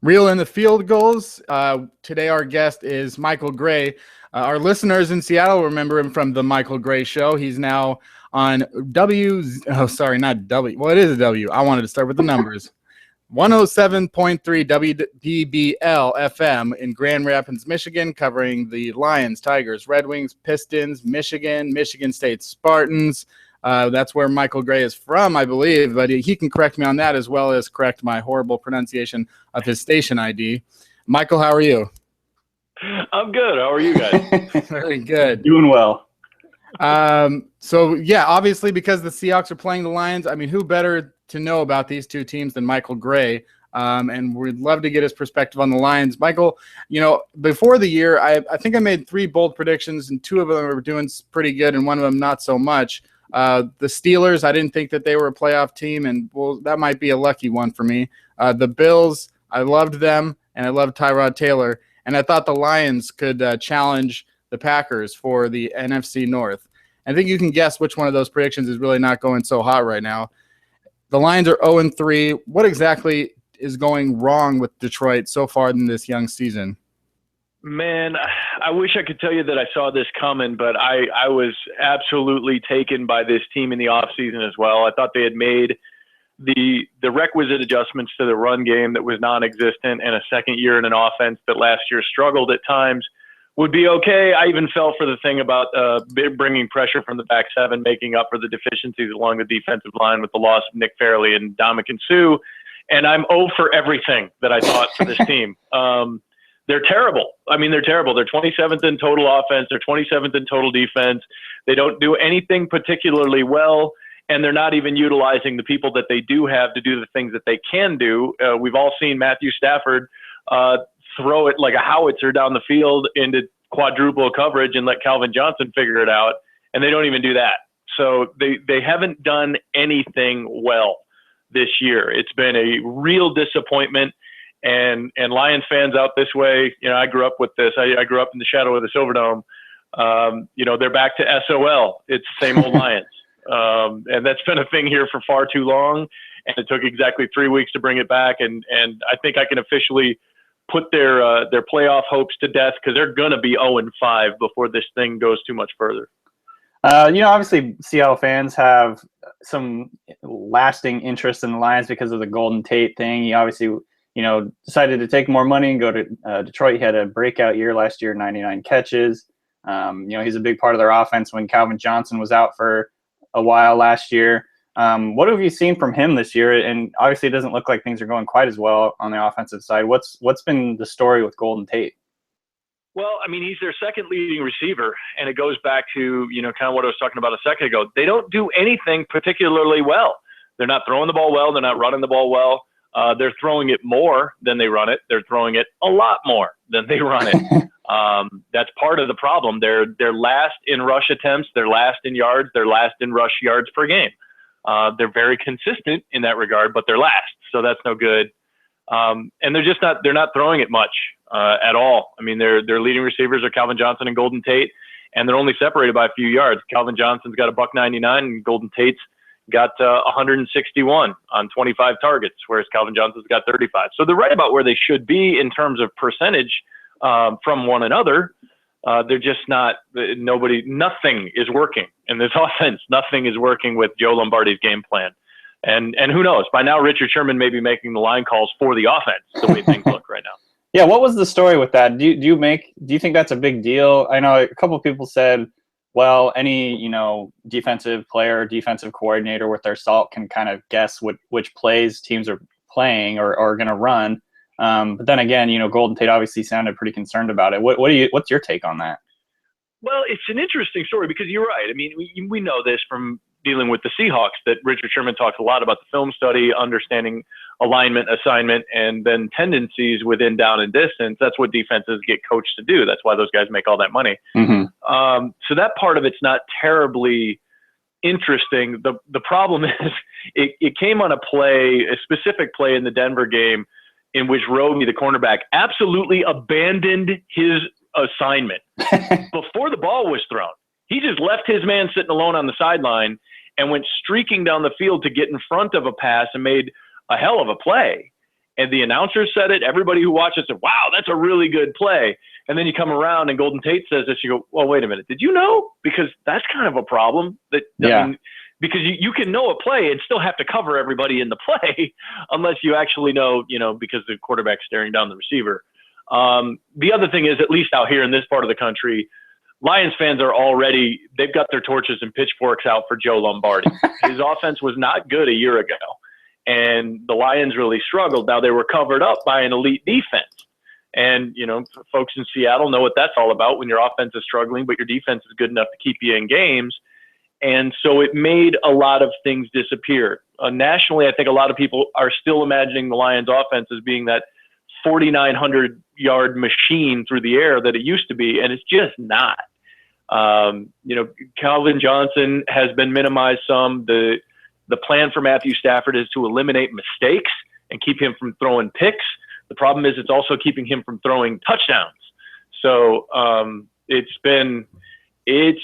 Real in the Field Gulls. Today our guest is Michael Gray. Our listeners in Seattle remember him from the Michael Gray Show. He's now on not W. Well, it is a W. I wanted to start with the numbers. 107.3 WDBL FM in Grand Rapids, Michigan, covering the Lions, Tigers, Red Wings, Pistons, Michigan State Spartans. That's where Michael Gray is from, I believe, but he can correct me on that as well as correct my horrible pronunciation of his station ID. Michael, how are you? I'm good. How are you guys? Very good. Doing well. So, yeah, obviously because the Seahawks are playing the Lions, I mean, who better to know about these two teams than Michael Gray? And we'd love to get his perspective on the Lions. Michael, before the year, I think I made 3 bold predictions, and 2 of them were doing pretty good and one of them not so much. The Steelers, I didn't think that they were a playoff team, and that might be a lucky one for me. The Bills, I loved them, and I loved Tyrod Taylor, and I thought the Lions could challenge the Packers for the NFC North. I think you can guess which one of those predictions is really not going so hot right now. The Lions are 0-3. What exactly is going wrong with Detroit so far in this young season? Man, I wish I could tell you that I saw this coming, but I was absolutely taken by this team in the offseason as well. I thought they had made the requisite adjustments to the run game that was non-existent, and a second year in an offense that last year struggled at times would be okay. I even fell for the thing about bringing pressure from the back seven, making up for the deficiencies along the defensive line with the loss of Nick Fairley and Ndamukong Suh, and I'm 0 for everything that I thought for this team. They're terrible. I mean, they're terrible. They're 27th in total offense. They're 27th in total defense. They don't do anything particularly well, and they're not even utilizing the people that they do have to do the things that they can do. We've all seen Matthew Stafford throw it like a howitzer down the field into quadruple coverage and let Calvin Johnson figure it out, and they don't even do that. So they haven't done anything well this year. It's been a real disappointment. And Lions fans out this way, I grew up with this. I grew up in the shadow of the Silverdome. They're back to SOL. It's the same old Lions. And that's been a thing here for far too long. And it took exactly 3 weeks to bring it back. And I think I can officially put their playoff hopes to death, because they're going to be 0-5 before this thing goes too much further. Obviously Seattle fans have some lasting interest in the Lions because of the Golden Tate thing. He obviously decided to take more money and go to Detroit. He had a breakout year last year, 99 catches. He's a big part of their offense when Calvin Johnson was out for a while last year. What have you seen from him this year? And obviously it doesn't look like things are going quite as well on the offensive side. What's been the story with Golden Tate? Well, I mean, he's their second leading receiver, and it goes back to, kind of what I was talking about a second ago. They don't do anything particularly well. They're not throwing the ball well. They're not running the ball well. They're throwing it more than they run it. They're throwing it a lot more than they run it. That's part of the problem. They're last in rush attempts. They're last in yards. They're last in rush yards per game. They're very consistent in that regard, but they're last. So that's no good. And they're not throwing it much at all. I mean, their leading receivers are Calvin Johnson and Golden Tate, and they're only separated by a few yards. Calvin Johnson's got $199, and Golden Tate's got 161 on 25 targets, whereas Calvin Johnson's got 35. So they're right about where they should be in terms of percentage from one another. They're just not – nothing is working in this offense. Nothing is working with Joe Lombardi's game plan. And who knows? By now, Richard Sherman may be making the line calls for the offense the way things look right now. Yeah, what was the story with that? Do you think that's a big deal? I know a couple of people said, well, any defensive player or defensive coordinator with their salt can kind of guess which plays teams are playing or are going to run. But then again, Golden Tate obviously sounded pretty concerned about it. What's your take on that? Well, it's an interesting story because you're right. I mean, we know this from dealing with the Seahawks that Richard Sherman talks a lot about the film study, understanding alignment, assignment, and then tendencies within down and distance. That's what defenses get coached to do. That's why those guys make all that money. Mm-hmm. So that part of it's not terribly interesting. The problem is it came on a specific play in the Denver game in which Roby, the cornerback, absolutely abandoned his assignment before the ball was thrown. He just left his man sitting alone on the sideline and went streaking down the field to get in front of a pass and made a hell of a play. and the announcer said it. Everybody who watched it said, wow, that's a really good play. And then you come around and Golden Tate says this, you go, well, wait a minute. Did you know? Because that's kind of a problem. Because you can know a play and still have to cover everybody in the play unless you actually know, because the quarterback's staring down the receiver. The other thing is, at least out here in this part of the country, Lions fans are already, they've got their torches and pitchforks out for Joe Lombardi. His offense was not good a year ago, and the Lions really struggled. Now, they were covered up by an elite defense. And, folks in Seattle know what that's all about when your offense is struggling, but your defense is good enough to keep you in games. And so it made a lot of things disappear. Nationally, I think a lot of people are still imagining the Lions offense as being that 4,900-yard machine through the air that it used to be, and it's just not. Calvin Johnson has been minimized some. The plan for Matthew Stafford is to eliminate mistakes and keep him from throwing picks. The problem is it's also keeping him from throwing touchdowns. So it's been a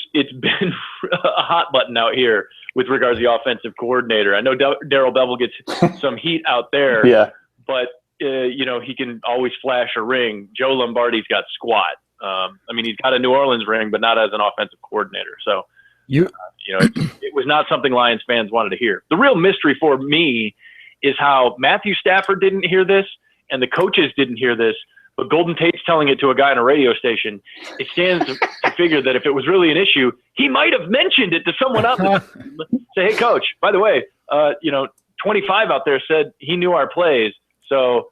hot button out here with regards to the offensive coordinator. I know Darrell Bevell gets some heat out there, but he can always flash a ring. Joe Lombardi's got squat. He's got a New Orleans ring, but not as an offensive coordinator. So, it was not something Lions fans wanted to hear. The real mystery for me is how Matthew Stafford didn't hear this and the coaches didn't hear this, but Golden Tate's telling it to a guy on a radio station. It stands to figure that if it was really an issue, he might have mentioned it to someone else. Say, hey, coach, by the way, 25 out there said he knew our plays. So,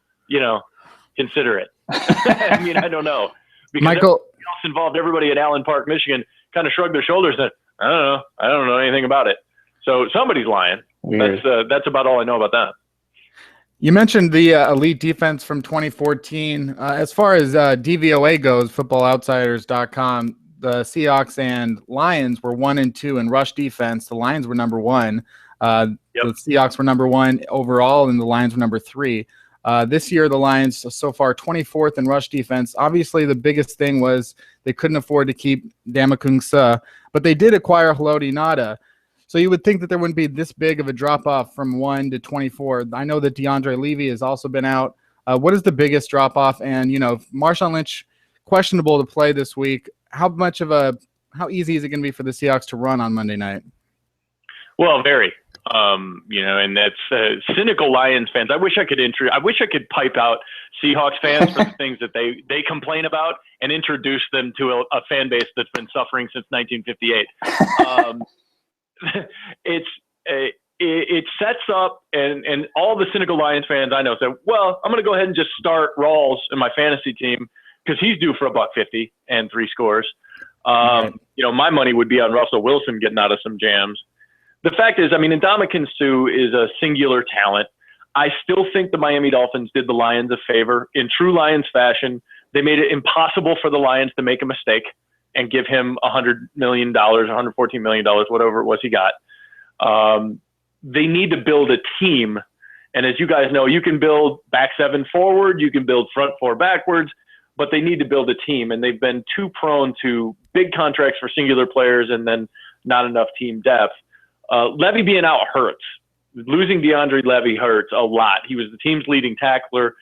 consider it. I don't know. Because Michael else involved, everybody at Allen Park, Michigan, kind of shrugged their shoulders and said, I don't know. I don't know anything about it. So somebody's lying. That's about all I know about that. You mentioned the elite defense from 2014. As far as DVOA goes, footballoutsiders.com, the Seahawks and Lions were 1 and 2 in rush defense. The Lions were number 1. The Seahawks were number 1 overall, and the Lions were number 3. This year, the Lions so far 24th in rush defense. Obviously, the biggest thing was they couldn't afford to keep Damakung Suh, but they did acquire Haloti Ngata. So you would think that there wouldn't be this big of a drop-off from 1 to 24. I know that DeAndre Levy has also been out. What is the biggest drop-off? And, Marshawn Lynch, questionable to play this week. How easy is it going to be for the Seahawks to run on Monday night? Well, very. And that's cynical Lions fans. I wish I could pipe out Seahawks fans for the things that they complain about and introduce them to a fan base that's been suffering since 1958. It sets up, and all the cynical Lions fans I know say, well, I'm going to go ahead and just start Rawls in my fantasy team because he's due for $150 and 3 scores. My money would be on Russell Wilson getting out of some jams. The fact is, Ndamukong Suh is a singular talent. I still think the Miami Dolphins did the Lions a favor. In true Lions fashion, they made it impossible for the Lions to make a mistake and give him $100 million, $114 million, whatever it was he got. They need to build a team. And as you guys know, you can build back 7 forward, you can build front 4 backwards, but they need to build a team. And they've been too prone to big contracts for singular players and then not enough team depth. Levy being out hurts. Losing DeAndre Levy hurts a lot. He was the team's leading tackler,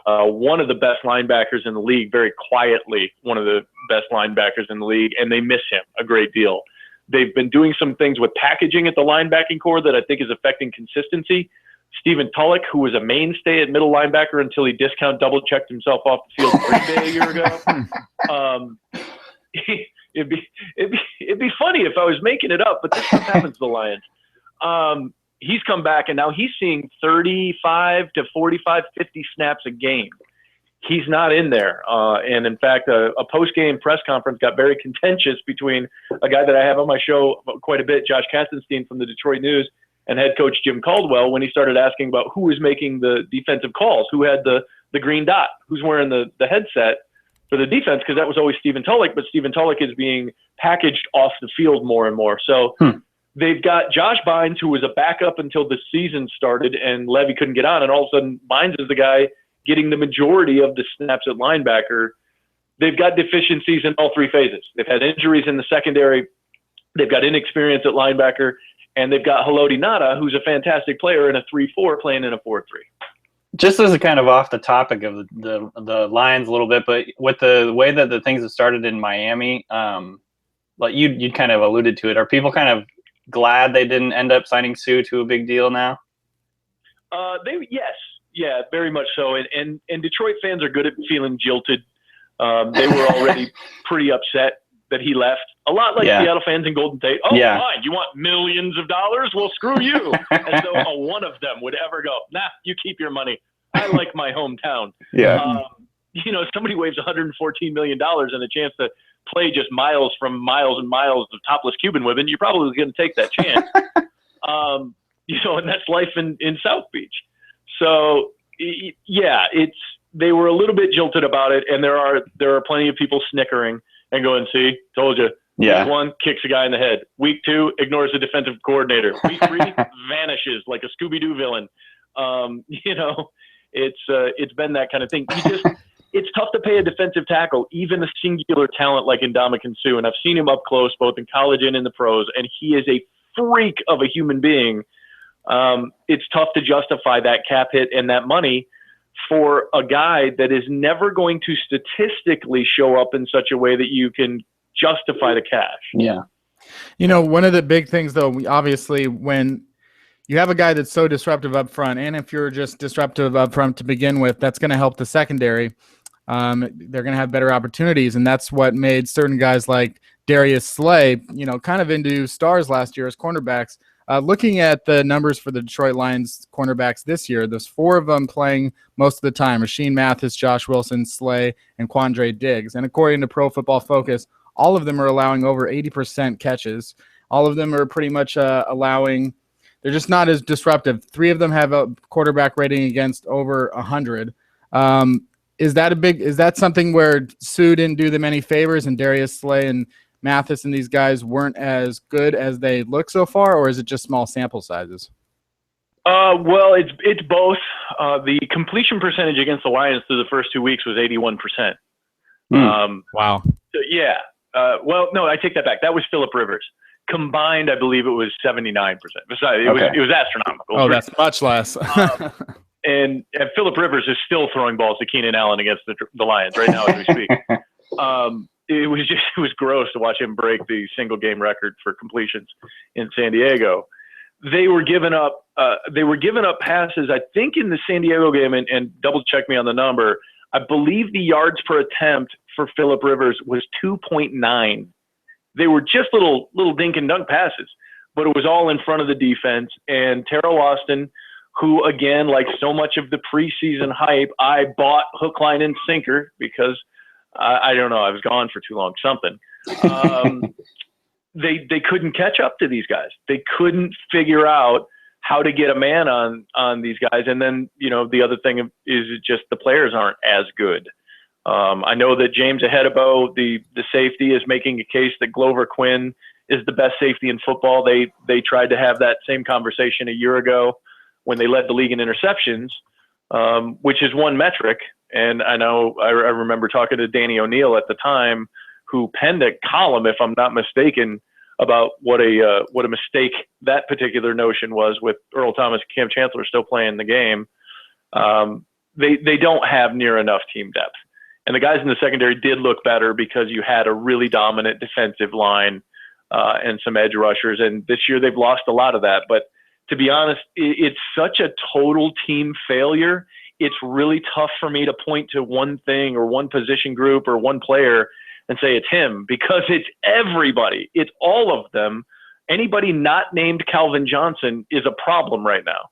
one of the best linebackers in the league, very quietly one of the best linebackers in the league, and they miss him a great deal. They've been doing some things with packaging at the linebacking core that I think is affecting consistency. Stephen Tulloch, who was a mainstay at middle linebacker until he discount double-checked himself off the field in Green Bay a year ago. It'd be funny if I was making it up, but this stuff happens to the Lions. He's come back, and now he's seeing 35 to 45, 50 snaps a game. He's not in there. And, in fact, a post-game press conference got very contentious between a guy that I have on my show quite a bit, Josh Katzenstein from the Detroit News, and head coach Jim Caldwell when he started asking about who was making the defensive calls, who had the green dot, who's wearing the headset for the defense, because that was always Stephen Tulloch, but Stephen Tulloch is being packaged off the field more and more. So they've got Josh Bynes, who was a backup until the season started, and Levy couldn't get on, and all of a sudden Bynes is the guy getting the majority of the snaps at linebacker. They've got deficiencies in all 3 phases. They've had injuries in the secondary, they've got inexperience at linebacker, and they've got Haloti Ngata, who's a fantastic player in a 3-4 playing in a 4-3. Just as a kind of off the topic of the Lions a little bit, but with the way that the things have started in Miami, like you kind of alluded to it, are people kind of glad they didn't end up signing Sue to a big deal now? Yes, yeah, very much so. And Detroit fans are good at feeling jilted. They were already pretty upset that he left. A lot like Seattle fans in Golden Tate. Oh, fine. You want millions of dollars? Well, screw you. As though one of them would ever go, nah, you keep your money. I like my hometown. Yeah. Somebody waves $114 million and a chance to play just miles and miles of topless Cuban women, you're probably going to take that chance. And that's life in South Beach. So, yeah, they were a little bit jilted about it, and there are plenty of people snickering and going, see, told you. Yeah. Week 1, kicks a guy in the head. Week 2, ignores the defensive coordinator. Week 3, vanishes like a Scooby-Doo villain. It's been that kind of thing. It's tough to pay a defensive tackle, even a singular talent like Ndamukong Suh. And I've seen him up close, both in college and in the pros, and he is a freak of a human being. It's tough to justify that cap hit and that money for a guy that is never going to statistically show up in such a way that you can justify the cash. Yeah. One of the big things, though, obviously, when you have a guy that's so disruptive up front, and if you're just disruptive up front to begin with, that's going to help the secondary. They're going to have better opportunities, and that's what made certain guys like Darius Slay, kind of into stars last year as cornerbacks. Looking at the numbers for the Detroit Lions cornerbacks this year, there's 4 of them playing most of the time: Rashean Mathis, Josh Wilson, Slay, and Quandre Diggs. And according to Pro Football Focus, all of them are allowing over 80% catches. All of them are pretty much allowing – they're just not as disruptive. 3 of them have a quarterback rating against over 100. Is that something where Sue didn't do them any favors and Darius Slay and Mathis and these guys weren't as good as they look so far, or is it just small sample sizes? Well, it's both. The completion percentage against the Lions through the first 2 weeks was 81%. Wow. So, yeah. Well, no, I take that back. That was Phillip Rivers. Combined, I believe it was 79%. It was astronomical. Oh, that's much less. And Phillip Rivers is still throwing balls to Keenan Allen against the Lions right now as we speak. It was gross to watch him break the single game record for completions in San Diego. They were giving up passes, I think, in the San Diego game, and double check me on the number. I believe the yards per attempt for Phillip Rivers was 2.9. They were just little dink and dunk passes, but it was all in front of the defense. And Terrell Austin, who, again, like so much of the preseason hype, I bought hook, line, and sinker because I don't know, I was gone for too long, something. They couldn't catch up to these guys. They couldn't figure out how to get a man on these guys. And then, the other thing is just the players aren't as good. I know that James Ahedebo, the safety, is making a case that Glover Quinn is the best safety in football. They tried to have that same conversation a year ago when they led the league in interceptions, which is one metric. And I know I remember talking to Danny O'Neill at the time, who penned a column, if I'm not mistaken, about what a mistake that particular notion was with Earl Thomas and Cam Chancellor still playing the game. They don't have near enough team depth. And the guys in the secondary did look better because you had a really dominant defensive line and some edge rushers. And this year they've lost a lot of that. But to be honest, it's such a total team failure. It's really tough for me to point to one thing or one position group or one player and say it's him, because it's everybody. It's all of them. Anybody not named Calvin Johnson is a problem right now.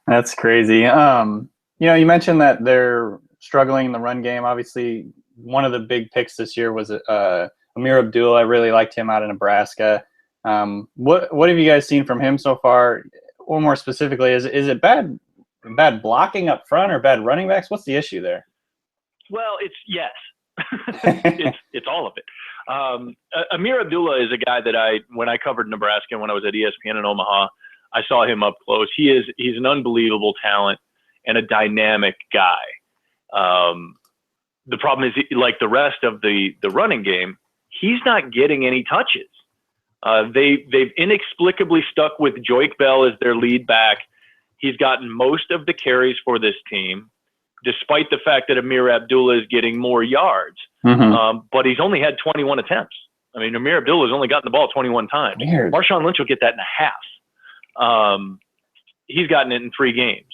That's crazy. You mentioned that they're struggling in the run game. Obviously, one of the big picks this year was Amir Abdullah. I really liked him out of Nebraska. What have you guys seen from him so far? Or more specifically, is it bad blocking up front or bad running backs? What's the issue there? Well, it's yes. it's all of it. Amir Abdullah is a guy that when I covered Nebraska when I was at ESPN in Omaha, I saw him up close. He's an unbelievable talent and a dynamic guy. The problem is, like the rest of the running game, he's not getting any touches. They've inexplicably stuck with Joique Bell as their lead back, He's gotten most of the carries for this team, despite the fact that Amir Abdullah is getting more yards. But he's only had 21 attempts. I mean, Amir Abdullah has only gotten the ball 21 times. Weird. Marshawn Lynch will get that in a half. He's gotten it in 3 games.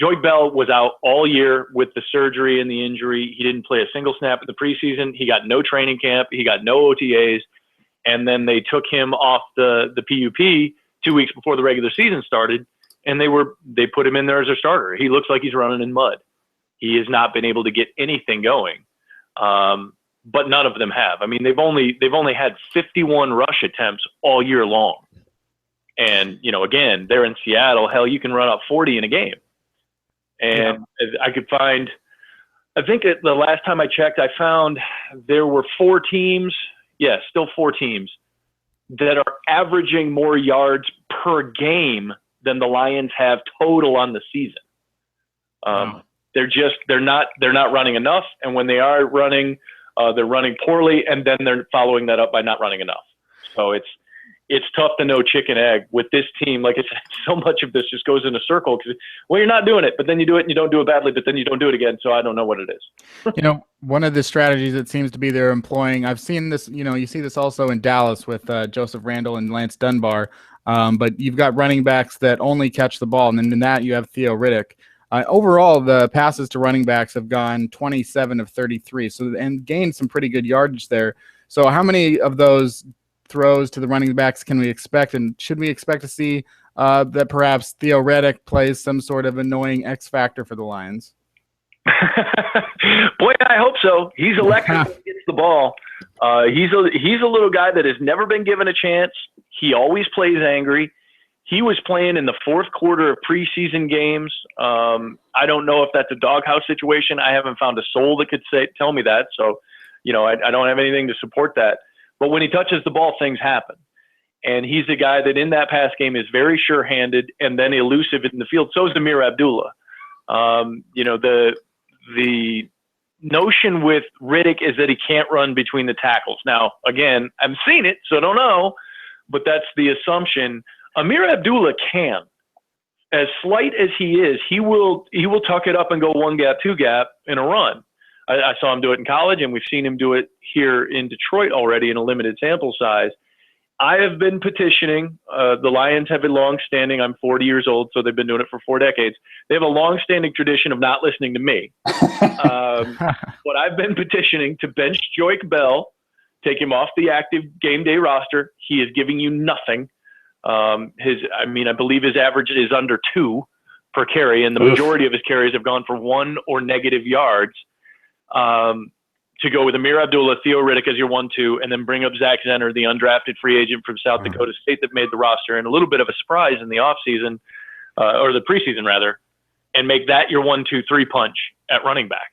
Joey Bell was out all year with the surgery and the injury. He didn't play a single snap in the preseason. He got no training camp. He got no OTAs. And then they took him off the PUP 2 weeks before the regular season started, and they put him in there as a starter. He looks like he's running in mud. He has not been able to get anything going. But none of them have. I mean, they've only had 51 rush attempts all year long. And, again, they're in Seattle. Hell, you can run up 40 in a game. And I could find, I think the last time I checked, I found there were 4 teams. Yeah, still 4 teams that are averaging more yards per game than the Lions have total on the season. They're not running enough. And when they are running, they're running poorly, and then they're following that up by not running enough. So it's tough to know chicken egg with this team. Like I said, so much of this just goes in a circle because, well, you're not doing it, but then you do it and you don't do it badly, but then you don't do it again. So I don't know what it is. One of the strategies that seems to be they're employing, I've seen this, you see this also in Dallas with Joseph Randle and Lance Dunbar. But you've got running backs that only catch the ball. And then in that you have Theo Riddick. Overall, the passes to running backs have gone 27 of 33. And gained some pretty good yardage there. So how many of those throws to the running backs can we expect, and should we expect to see that perhaps Theo Riddick plays some sort of annoying X factor for the Lions? Boy, I hope so. He's electric when he gets the ball. He's a little guy that has never been given a chance. He always plays angry. He was playing in the 4th quarter of preseason games. I don't know if that's a doghouse situation. I haven't found a soul that could tell me that. So, I don't have anything to support that. But when he touches the ball, things happen. And he's a guy that in that pass game is very sure-handed and then elusive in the field. So is Amir Abdullah. The notion with Riddick is that he can't run between the tackles. Now, again, I haven't seen it, so I don't know, but that's the assumption. Amir Abdullah can. As slight as he is, he will tuck it up and go 1 gap, 2 gap in a run. I saw him do it in college, and we've seen him do it here in Detroit already in a limited sample size. I have been petitioning. The Lions have a long-standing, I'm 40 years old, so they've been doing it for 4 decades. They have a long-standing tradition of not listening to me. But I've been petitioning to bench Joique Bell, take him off the active game day roster. He is giving you nothing. I believe his average is under 2 per carry, and the majority of his carries have gone for 1 or negative yards. To go with Amir Abdullah, Theo Riddick as your 1-2, and then bring up Zach Zenner, the undrafted free agent from South Dakota State that made the roster, and a little bit of a surprise in the offseason, or the preseason rather, and make that your 1-2-3 punch at running back.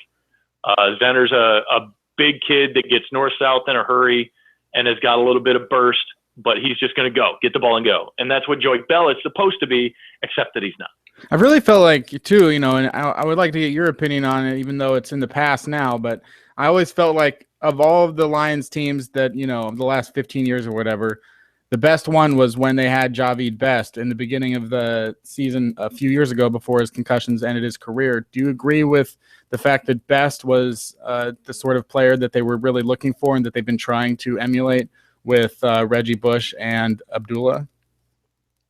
Zenner's a big kid that gets north-south in a hurry and has got a little bit of burst, but he's just going to get the ball and go. And that's what Joique Bell is supposed to be, except that he's not. I really felt like, too, and I would like to get your opinion on it, even though it's in the past now, but I always felt like of all of the Lions teams that, the last 15 years or whatever, the best one was when they had Javid Best in the beginning of the season a few years ago before his concussions ended his career. Do you agree with the fact that Best was the sort of player that they were really looking for and that they've been trying to emulate with Reggie Bush and Abdullah?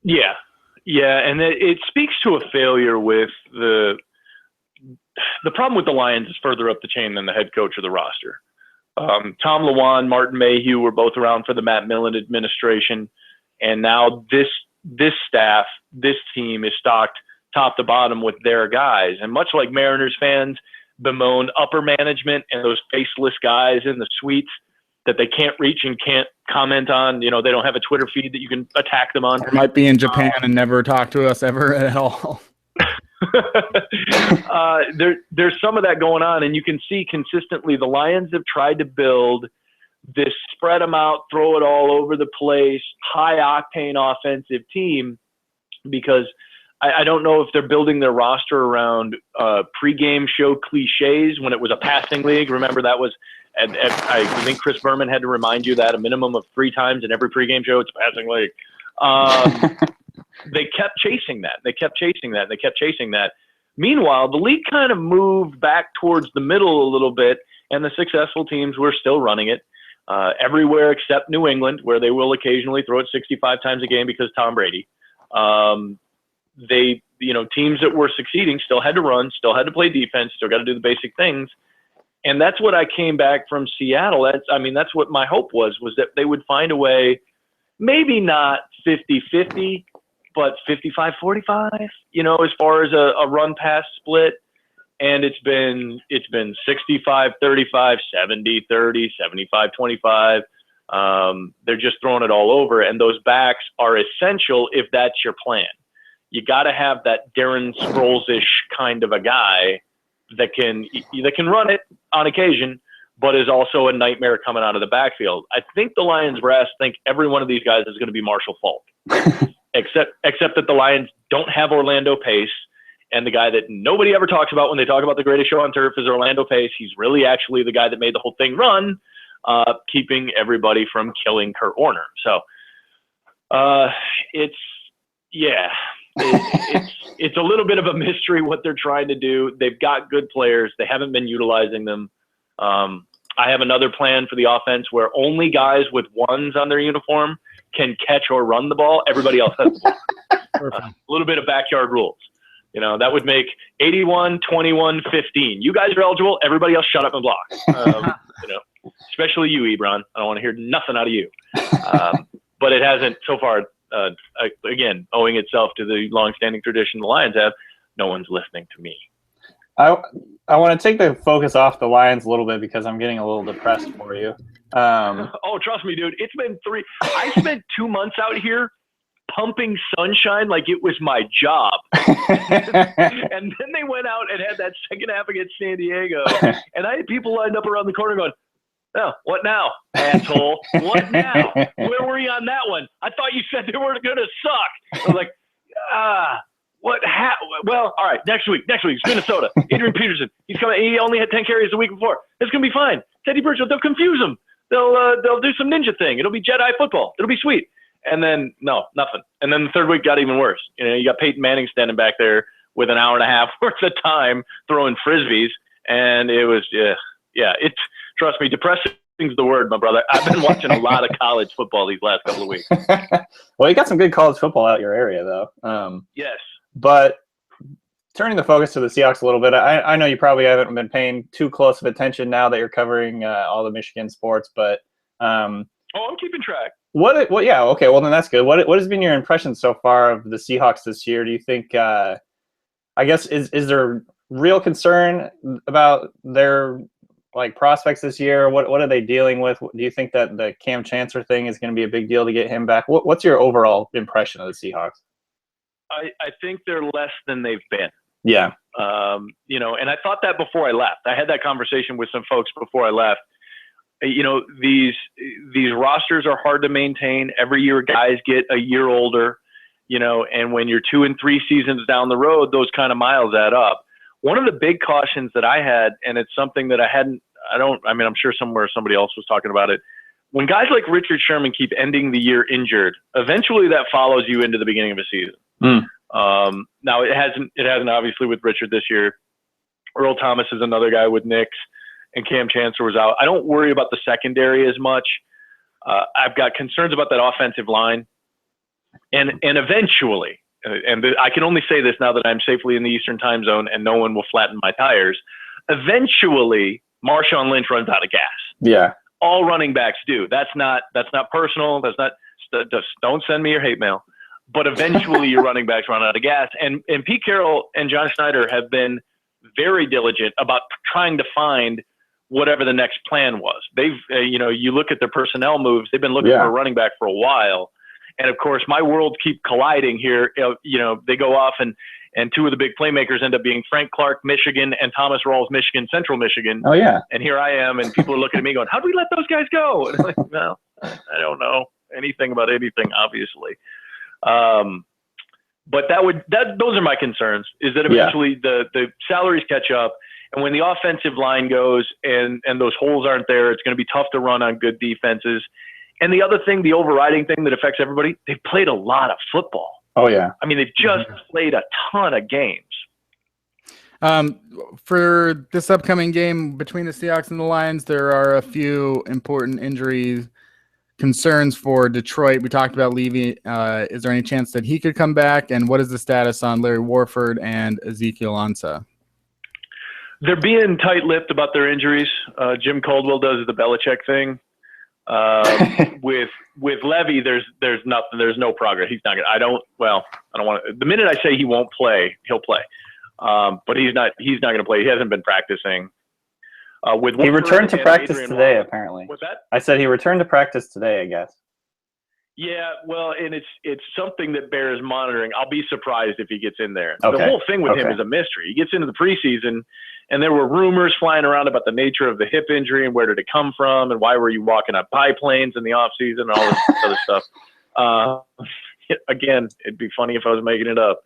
Yeah. Yeah, and it speaks to a failure with the problem with the Lions is further up the chain than the head coach or the roster. Tom Lawan, Martin Mayhew were both around for the Matt Millen administration, and now this staff, this team is stocked top to bottom with their guys. And much like Mariners fans bemoan upper management and those faceless guys in the suites that they can't reach and can't comment on, they don't have a Twitter feed that you can attack them on. They might be in Japan and never talk to us ever at all. There's some of that going on, and you can see consistently the Lions have tried to build this spread them out, throw it all over the place, high-octane offensive team because I don't know if they're building their roster around pregame show cliches when it was a passing league. Remember that was and I think Chris Berman had to remind you that a minimum of 3 times in every pregame show, it's a passing league. they kept chasing that. They kept chasing that. They kept chasing that. Meanwhile, the league kind of moved back towards the middle a little bit, and the successful teams were still running it everywhere except New England, where they will occasionally throw it 65 times a game because Tom Brady. Teams that were succeeding still had to run, still had to play defense, still got to do the basic things. And that's what I came back from Seattle. That's what my hope was that they would find a way, maybe not 50-50, but 55-45, as far as a run-pass split. And it's been 65-35, 70-30, 75-25. They're just throwing it all over. And those backs are essential if that's your plan. You got to have that Darren Sproles-ish kind of a guy that can run it on occasion, but is also a nightmare coming out of the backfield. I think the Lions brass think every one of these guys is going to be Marshall Faulk, except that the Lions don't have Orlando Pace, and the guy that nobody ever talks about when they talk about the greatest show on turf is Orlando Pace. He's really actually the guy that made the whole thing run, keeping everybody from killing Kurt Warner. So it's a little bit of a mystery what they're trying to do. They've got good players. They haven't been utilizing them. I have another plan for the offense where only guys with ones on their uniform can catch or run the ball. Everybody else has the ball. A little bit of backyard rules. That would make 81, 21, 15. You guys are eligible. Everybody else shut up and block. Especially you, Ebron. I don't want to hear nothing out of you. But it hasn't so far. Again, owing itself to the long-standing tradition the Lions have, no one's listening to me. I want to take the focus off the Lions a little bit because I'm getting a little depressed for you. Oh, trust me, dude. It's been I spent 2 months out here pumping sunshine like it was my job. And then they went out and had that second half against San Diego. And I had people lined up around the corner going, "Oh, what now, asshole? What now? Where were you on that one? I thought you said they were going to suck." I was like, what? Well, all right, next week. It's Minnesota. Adrian Peterson. He's coming. He only had 10 carries the week before. It's going to be fine. Teddy Bridgewater, they'll confuse him. They'll do some ninja thing. It'll be Jedi football. It'll be sweet. And then, no, nothing. And then the third week got even worse. You got Peyton Manning standing back there with an hour and a half worth of time throwing Frisbees. And it was, trust me, depressing is the word, my brother. I've been watching a lot of college football these last couple of weeks. Well, you got some good college football out your area, though. Yes. But turning the focus to the Seahawks a little bit, I know you probably haven't been paying too close of attention now that you're covering all the Michigan sports, but I'm keeping track. Yeah, okay, well then that's good. What has been your impression so far of the Seahawks this year? Do you think I guess is there real concern about their prospects this year? What are they dealing with? Do you think that the Cam Chancellor thing is going to be a big deal to get him back? What's your overall impression of the Seahawks? I think they're less than they've been. Yeah. And I thought that before I left. I had that conversation with some folks before I left. These rosters are hard to maintain. Every year guys get a year older, and when you're 2 and 3 seasons down the road, those kind of miles add up. One of the big cautions that I had, and it's something that I'm sure somewhere somebody else was talking about it. When guys like Richard Sherman keep ending the year injured, eventually that follows you into the beginning of a season. Now it hasn't obviously with Richard this year. Earl Thomas is another guy with Knicks, and Cam Chancellor was out. I don't worry about the secondary as much. I've got concerns about that offensive line, and eventually, I can only say this now that I'm safely in the Eastern time zone and no one will flatten my tires. Eventually, Marshawn Lynch runs out of gas. Yeah, all running backs do. That's not personal. Just don't send me your hate mail. But eventually, your running backs run out of gas. And Pete Carroll and John Schneider have been very diligent about trying to find whatever the next plan was. They've, you look at their personnel moves. They've been looking for a running back for a while. And of course, my worlds keep colliding here. They go off and two of the big playmakers end up being Frank Clark, Michigan, and Thomas Rawls, Michigan, Central Michigan. Oh, yeah. And here I am, and people are looking at me going, how do we let those guys go? And I'm like, well, I don't know anything about anything, obviously. But those are my concerns, is that eventually the salaries catch up. And when the offensive line goes and those holes aren't there, it's going to be tough to run on good defenses. And the other thing, the overriding thing that affects everybody, they've played a lot of football. Oh, yeah. I mean, they've just played a ton of games. For this upcoming game between the Seahawks and the Lions, there are a few important injury concerns for Detroit. We talked about Levy. Is there any chance that he could come back? And what is the status on Larry Warford and Ezekiel Ansah? They're being tight-lipped about their injuries. Jim Caldwell does the Belichick thing. With Levy, there's nothing. There's no progress. He's not gonna. I don't want to. The minute I say he won't play, he'll play. But he's not going to play. He hasn't been practicing. He returned to practice today, apparently. What's that? I said he returned to practice today, I guess. Yeah, well, and it's something that bears monitoring. I'll be surprised if he gets in there. Okay. The whole thing with him is a mystery. He gets into the preseason, and there were rumors flying around about the nature of the hip injury and where did it come from and why were you walking up biplanes in the off season and all this other stuff. Again, it'd be funny if I was making it up.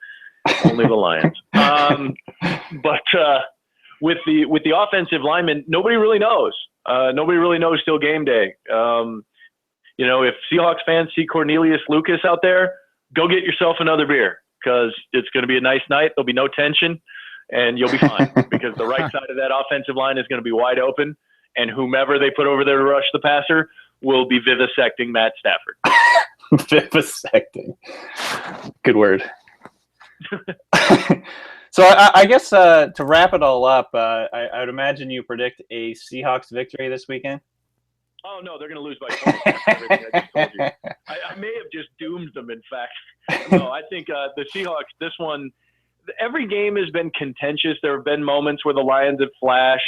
Only the Lions. But with the offensive linemen, nobody really knows. Nobody really knows till game day. If Seahawks fans see Cornelius Lucas out there, go get yourself another beer because it's going to be a nice night. There'll be no tension, and you'll be fine because the right side of that offensive line is going to be wide open, and whomever they put over there to rush the passer will be vivisecting Matt Stafford. Vivisecting. Good word. So I guess to wrap it all up, I would imagine you predict a Seahawks victory this weekend. Oh no, they're going to lose by 20. Everything I just told you. I may have just doomed them. In fact, no. I think the Seahawks. This one, every game has been contentious. There have been moments where the Lions have flashed.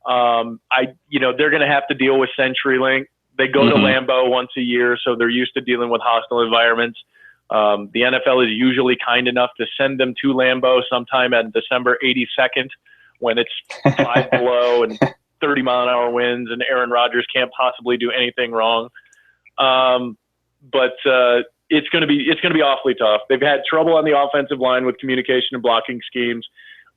They're going to have to deal with CenturyLink. They go to Lambeau once a year, so they're used to dealing with hostile environments. The NFL is usually kind enough to send them to Lambeau sometime on December 82nd when it's 5 below and 30-mile-an-hour winds and Aaron Rodgers can't possibly do anything wrong. But it's going to be awfully tough. They've had trouble on the offensive line with communication and blocking schemes.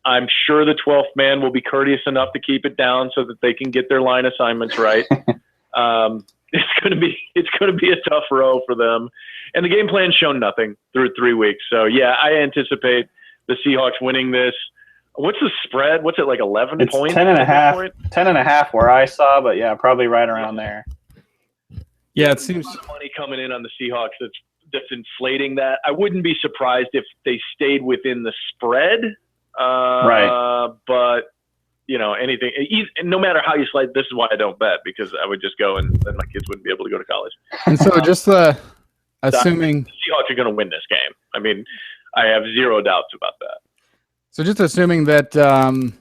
I'm sure the 12th man will be courteous enough to keep it down so that they can get their line assignments right. It's going to be a tough row for them. And the game plan's shown nothing through 3 weeks. So, yeah, I anticipate the Seahawks winning this. What's the spread? What's it, like 11 it's points? 10.5. 10.5 where I saw, but, yeah, probably right around there. Yeah, it seems. There's a lot of money coming in on the Seahawks that's inflating that. I wouldn't be surprised if they stayed within the spread. Right. But, anything, no matter how you slice, this is why I don't bet, because I would just go and then my kids wouldn't be able to go to college. And so just assuming the Seahawks are going to win this game. I mean, I have zero doubts about that. So just assuming that, the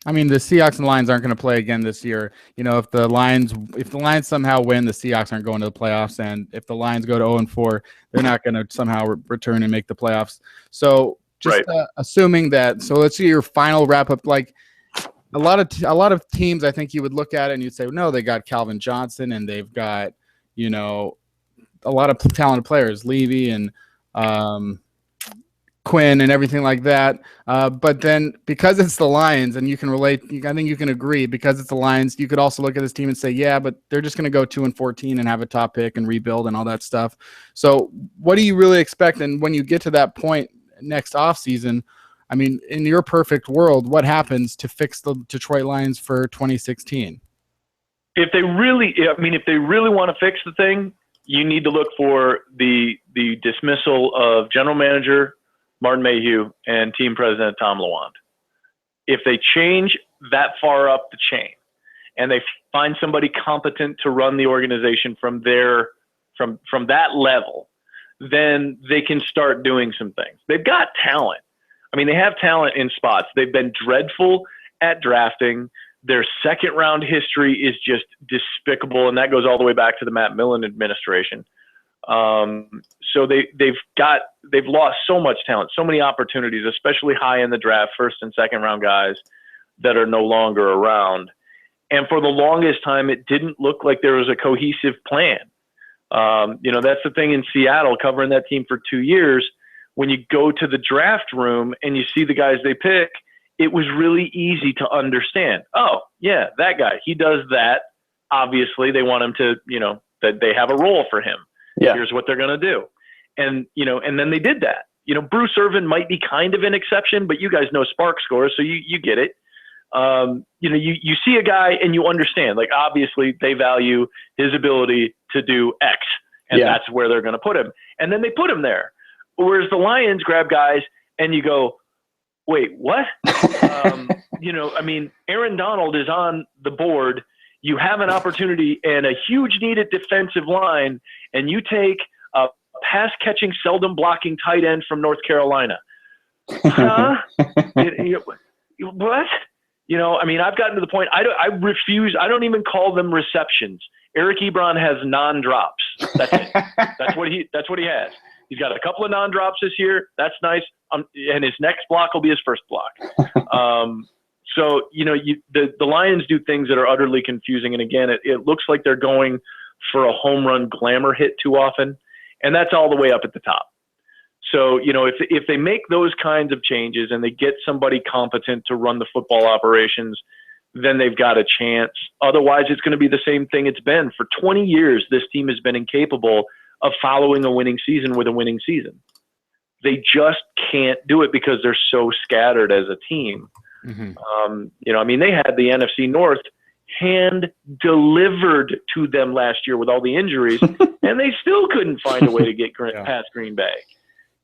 Seahawks and Lions aren't going to play again this year. If the Lions somehow win, the Seahawks aren't going to the playoffs, and if the Lions go to 0-4, they're not going to somehow return and make the playoffs. So just assuming that. So let's see your final wrap up. Like a lot of teams, I think you would look at it and you'd say, no, they got Calvin Johnson and they've got a lot of talented players, Levy and Quinn and everything like that. But then because it's the Lions and you can relate, I think you can agree because it's the Lions, you could also look at this team and say, yeah, but they're just going to go 2-14 and have a top pick and rebuild and all that stuff. So what do you really expect? And when you get to that point next offseason, in your perfect world, what happens to fix the Detroit Lions for 2016? If they really want to fix the thing, you need to look for the dismissal of general manager Martin Mayhew and team president Tom Lawand. If they change that far up the chain and they find somebody competent to run the organization from that level, then they can start doing some things. They've got talent. They have talent in spots. They've been dreadful at drafting. Their second round history is just despicable, and that goes all the way back to the Matt Millen administration. So they've lost so much talent, so many opportunities, especially high in the draft, first and second round guys that are no longer around. And for the longest time, it didn't look like there was a cohesive plan. That's the thing in Seattle, covering that team for 2 years. When you go to the draft room and you see the guys they pick, it was really easy to understand. Oh, yeah, that guy, he does that. Obviously, they want him to, that they have a role for him. Yeah. Here's what they're going to do. And, and then they did that. Bruce Irvin might be kind of an exception, but you guys know Spark scores, so you get it. You see a guy and you understand, like, obviously they value his ability to do X, and that's where they're going to put him. And then they put him there. Whereas the Lions grab guys and you go, wait, what? Aaron Donald is on the board. You have an opportunity and a huge needed defensive line, and you take a pass-catching, seldom blocking tight end from North Carolina. Huh? What? I've gotten to the point, I refuse. I don't even call them receptions. Eric Ebron has non-drops. That's it. That's what he has. He's got a couple of non-drops this year. That's nice. And his next block will be his first block. The Lions do things that are utterly confusing. And again, it looks like they're going for a home run glamour hit too often. And that's all the way up at the top. So, if they make those kinds of changes and they get somebody competent to run the football operations, then they've got a chance. Otherwise, it's going to be the same thing it's been. For 20 years, this team has been incapable of following a winning season with a winning season. They just can't do it because they're so scattered as a team. Mm-hmm. They had the NFC North hand delivered to them last year with all the injuries, and they still couldn't find a way to get past Green Bay.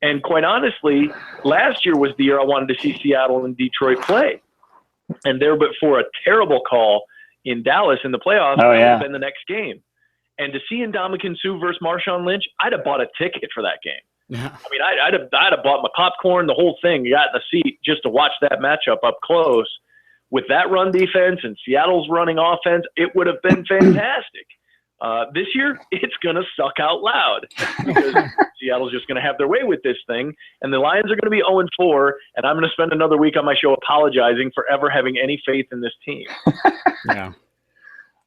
And quite honestly, last year was the year I wanted to see Seattle and Detroit play. And there, but for a terrible call in Dallas in the playoffs, that would have been the next game. And to see Ndamukong Suh versus Marshawn Lynch, I'd have bought a ticket for that game. Yeah. I'd have bought my popcorn, the whole thing, got in the seat just to watch that matchup up close. With that run defense and Seattle's running offense, it would have been fantastic. This year, it's going to suck out loud because Seattle's just going to have their way with this thing, and the Lions are going to be 0-4, and I'm going to spend another week on my show apologizing for ever having any faith in this team. Yeah.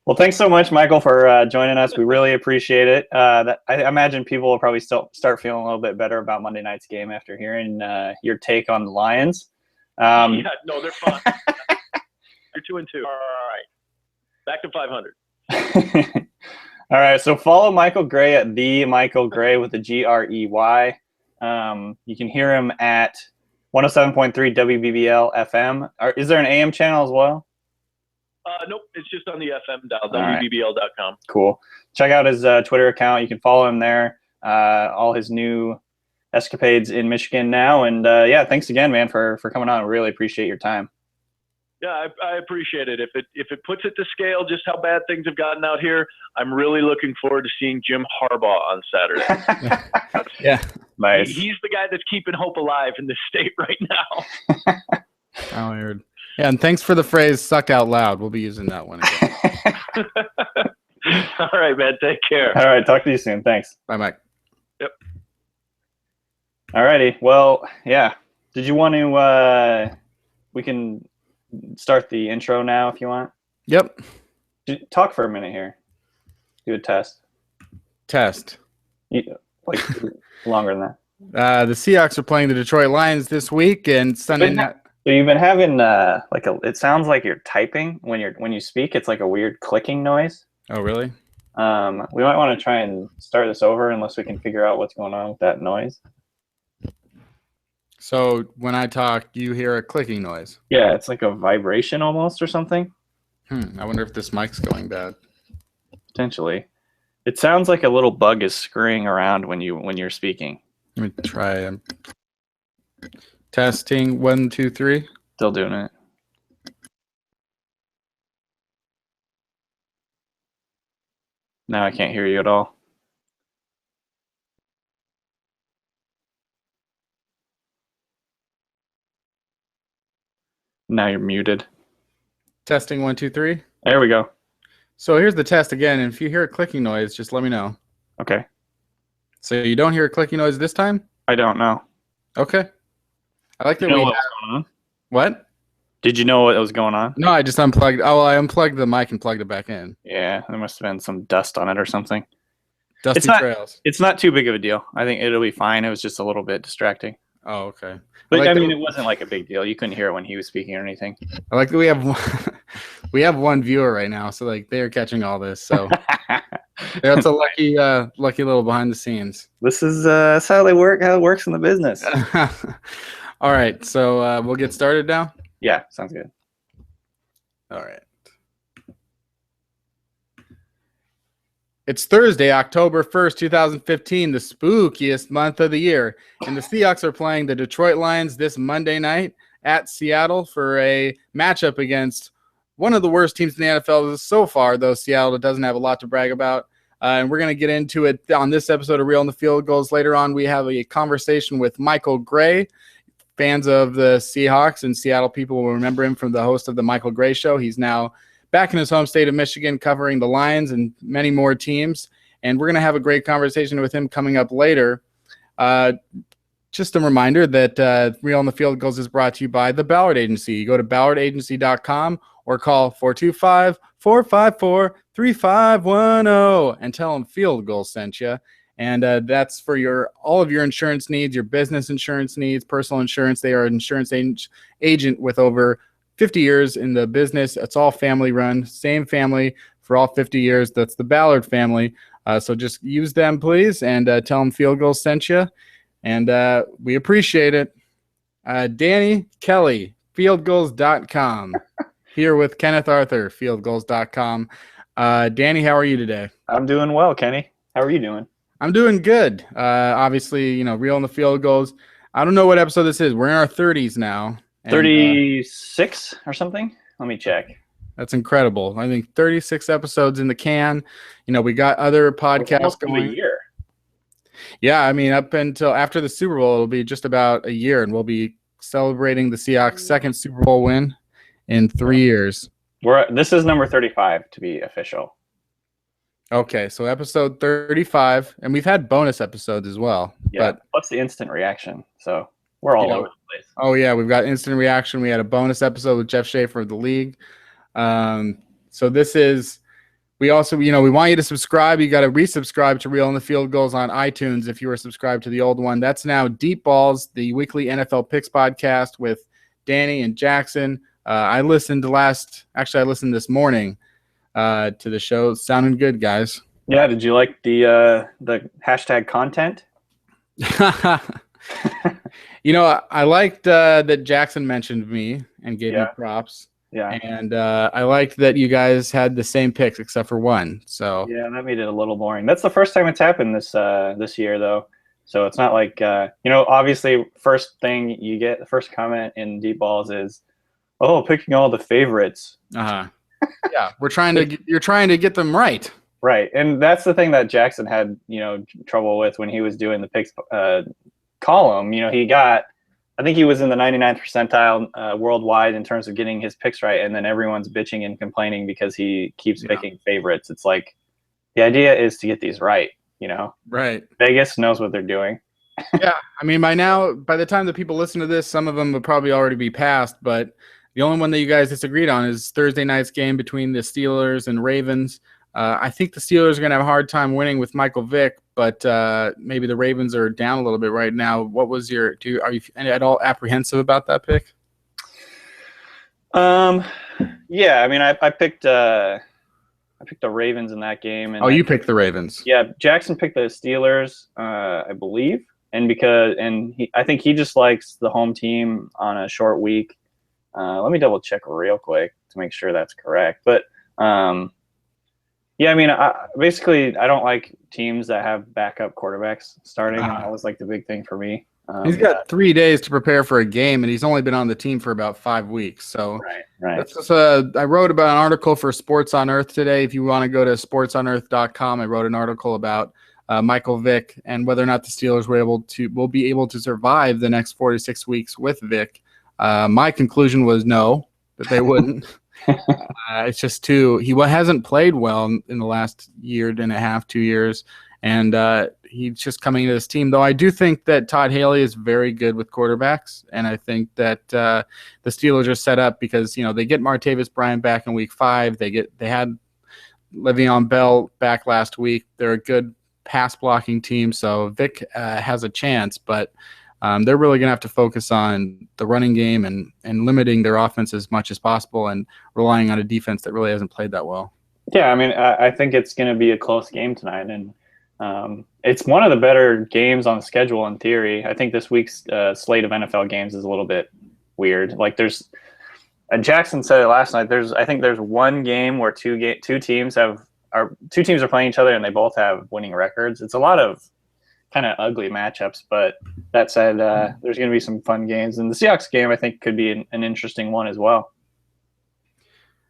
Well, thanks so much, Michael, for joining us. We really appreciate it. I imagine people will probably still start feeling a little bit better about Monday night's game after hearing your take on the Lions. No, they're fine. You're 2-2. All right. Back to 500. All right, so follow Michael Gray at the Michael Gray with the Grey. You can hear him at 107.3 WBBL FM. Is there an AM channel as well? Nope, it's just on the FM dial, WBBL.com. Cool. Check out his Twitter account. You can follow him there. All his new escapades in Michigan now. And thanks again, man, for coming on. Really appreciate your time. Yeah, I appreciate it. If it puts it to scale just how bad things have gotten out here, I'm really looking forward to seeing Jim Harbaugh on Saturday. Yeah, nice. He's the guy that's keeping hope alive in this state right now. I heard. Yeah, and thanks for the phrase "suck out loud." We'll be using that one again. All right, man. Take care. All right, talk to you soon. Thanks. Bye, Mike. Yep. All righty. Well, yeah. Did you want to? We can start the intro now if you want. Yep. Talk for a minute here. Do a test. Like longer than that. The Seahawks are playing the Detroit Lions this week, and Sunday night. So you've been having it sounds like you're typing when you speak. It's like a weird clicking noise. Oh, really? We might want to try and start this over unless we can figure out what's going on with that noise. So when I talk, you hear a clicking noise? Yeah, it's like a vibration almost or something. I wonder if this mic's going bad. Potentially. It sounds like a little bug is scurrying around when you're speaking. Let me try. Testing 1, 2, 3. Still doing it. Now I can't hear you at all. Now you're muted. Testing 1, 2, 3. There we go. So here's the test again. And if you hear a clicking noise, just let me know. Okay. So you don't hear a clicking noise this time? I don't know. Okay. I like that we have... what was going on? What? Did you know what was going on? No, I just unplugged. Oh, well, I unplugged the mic and plugged it back in. Yeah, there must have been some dust on it or something. Dusty trails. It's not too big of a deal. I think it'll be fine. It was just a little bit distracting. Oh, okay. But I mean, it wasn't like a big deal. You couldn't hear it when he was speaking or anything. I like that we have one viewer right now, so like they're catching all this. So That's a lucky little behind the scenes. This is that's how they work. How it works in the business. All right, so we'll get started now. Yeah, sounds good. All right. It's Thursday, October 1st, 2015, the spookiest month of the year. And the Seahawks are playing the Detroit Lions this Monday night at Seattle for a matchup against one of the worst teams in the NFL so far, though Seattle doesn't have a lot to brag about. And we're going to get into it on this episode of Real on the Field Goals. Later on, we have a conversation with Michael Gray. Fans of the Seahawks and Seattle people will remember him from the host of the Michael Gray Show. He's now back in his home state of Michigan covering the Lions and many more teams. And we're going to have a great conversation with him coming up later. Just a reminder that Real on the Field Goals is brought to you by the Ballard Agency. You go to ballardagency.com or call 425-454-3510 and tell them Field Goals sent you. And that's for all of your insurance needs, your business insurance needs, personal insurance. They are an insurance agent with over 50 years in the business. It's all family run, same family for all 50 years. That's the Ballard family. So just use them, please, and tell them Field Goals sent you. And we appreciate it. Danny Kelly, fieldgoals.com. Here with Kenneth Arthur, fieldgoals.com. Danny, how are you today? I'm doing well, Kenny. How are you doing? I'm doing good. Obviously, Real on the Field Goals. I don't know what episode this is. We're in our 30s now. 36 or something? Let me check. That's incredible. I think 36 episodes in the can. We got other podcasts going. A year. Yeah, I mean, up until after the Super Bowl, it'll be just about a year, and we'll be celebrating the Seahawks' second Super Bowl win in 3 years. This is number 35 to be official. Okay, so episode 35, and we've had bonus episodes as well. Yeah, what's the instant reaction? So we're all over the place. Oh, yeah, we've got instant reaction. We had a bonus episode with Jeff Schaefer of the league. So this is – we also – we want you to subscribe. You got to resubscribe to Real on the Field Goals on iTunes if you were subscribed to the old one. That's now Deep Balls, the weekly NFL Picks podcast with Danny and Jackson. I listened this morning to the show. Sounding good, guys. Yeah, did you like the hashtag content? I liked that Jackson mentioned me and gave me props. Yeah. And I liked that you guys had the same picks except for one. So yeah, that made it a little boring. That's the first time it's happened this year, though. So it's not like obviously, first thing you get, the first comment in Deep Balls is, "Oh, picking all the favorites." Yeah, you're trying to get them right. Right, and that's the thing that Jackson had trouble with when he was doing the picks column. I think he was in the 99th percentile worldwide in terms of getting his picks right, and then everyone's bitching and complaining because he keeps picking favorites. It's like the idea is to get these right. Right. Vegas knows what they're doing. Yeah, I mean, by the time that people listen to this, some of them will probably already be passed, but the only one that you guys disagreed on is Thursday night's game between the Steelers and Ravens. I think the Steelers are going to have a hard time winning with Michael Vick, but maybe the Ravens are down a little bit right now. What was are you at all apprehensive about that pick? Yeah, I mean, I picked the Ravens in that game. And you picked the Ravens. Yeah, Jackson picked the Steelers, I believe, I think he just likes the home team on a short week. Let me double check real quick to make sure that's correct. But yeah, I mean, I don't like teams that have backup quarterbacks starting. And that was like the big thing for me. He's got 3 days to prepare for a game, and he's only been on the team for about 5 weeks. So right. That's just, I wrote about an article for Sports on Earth today. If you want to go to sportsonearth.com, I wrote an article about Michael Vick and whether or not the Steelers will be able to survive the next 4 to 6 weeks with Vick. My conclusion was no, that they wouldn't. It's just he hasn't played well in the last year and a half, 2 years, and he's just coming into this team. Though I do think that Todd Haley is very good with quarterbacks, and I think that the Steelers are set up because they get Martavis Bryant back in Week 5. They had Le'Veon Bell back last week. They're a good pass blocking team, so Vic has a chance, but they're really going to have to focus on the running game and limiting their offense as much as possible and relying on a defense that really hasn't played that well. Yeah, I mean, I think it's going to be a close game tonight, and it's one of the better games on the schedule in theory. I think this week's slate of NFL games is a little bit weird. Like there's Jackson said it last night. I think there's one game where two teams are playing each other and they both have winning records. It's a lot of kind of ugly matchups, but that said, there's going to be some fun games, and the Seahawks game I think could be an interesting one as well.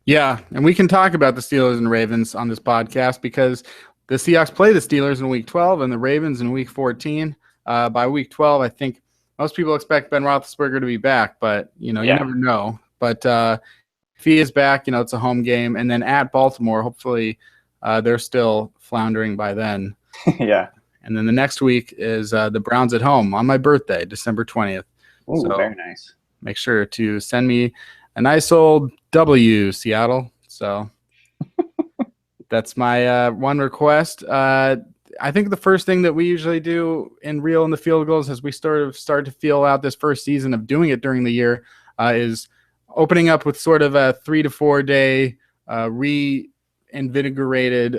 Yeah, and we can talk about the Steelers and Ravens on this podcast because the Seahawks play the Steelers in Week 12 and the Ravens in Week 14. By Week 12, I think most people expect Ben Roethlisberger to be back, but you never know. But if he is back, it's a home game, and then at Baltimore, hopefully they're still floundering by then. Yeah. And then the next week is the Browns at home on my birthday, December 20th. Ooh, so very nice. Make sure to send me a nice old W, Seattle. So that's my one request. I think the first thing that we usually do in Real in the Field Goals as we start to feel out this first season of doing it during the year is opening up with sort of a 3 to 4 day reinvigorated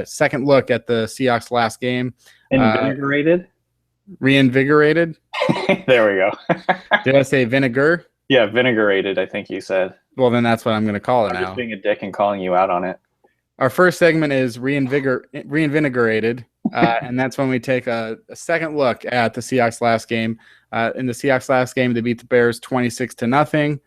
second look at the Seahawks last game. Invigorated? Reinvigorated? There we go. Did I say vinegar? Yeah, vinegarated, I think you said. Well, then that's what I'm going to call it now. I'm just being a dick and calling you out on it. Our first segment is reinvigorated, and that's when we take a second look at the Seahawks last game. In the Seahawks last game, they beat the Bears 26-0.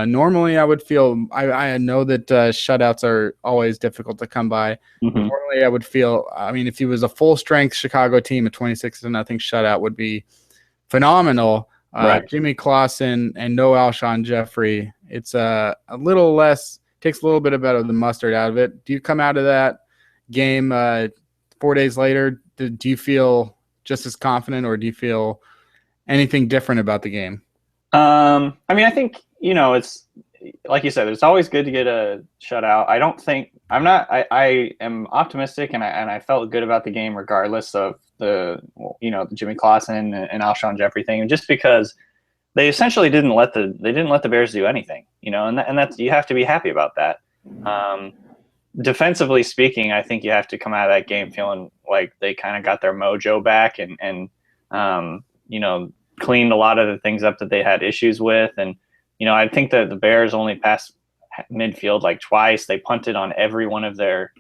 Normally, I would feel I know that shutouts are always difficult to come by. Mm-hmm. Normally, I would feel. I mean, if he was a full-strength Chicago team, a 26-0 shutout would be phenomenal. Right. Jimmy Clausen and no Alshon Jeffrey. It's a little less. Takes a little bit of the mustard out of it. Do you come out of that game 4 days later? Do you feel just as confident, or do you feel anything different about the game? I mean, I think it's like you said. It's always good to get a shutout. I am optimistic, and I felt good about the game regardless of the Jimmy Clausen and Alshon Jeffrey thing, just because they essentially didn't let the Bears do anything, and that's, you have to be happy about that. Defensively speaking, I think you have to come out of that game feeling like they kind of got their mojo back and cleaned a lot of the things up that they had issues with. And, I think that the Bears only passed midfield like twice. They punted on every one of their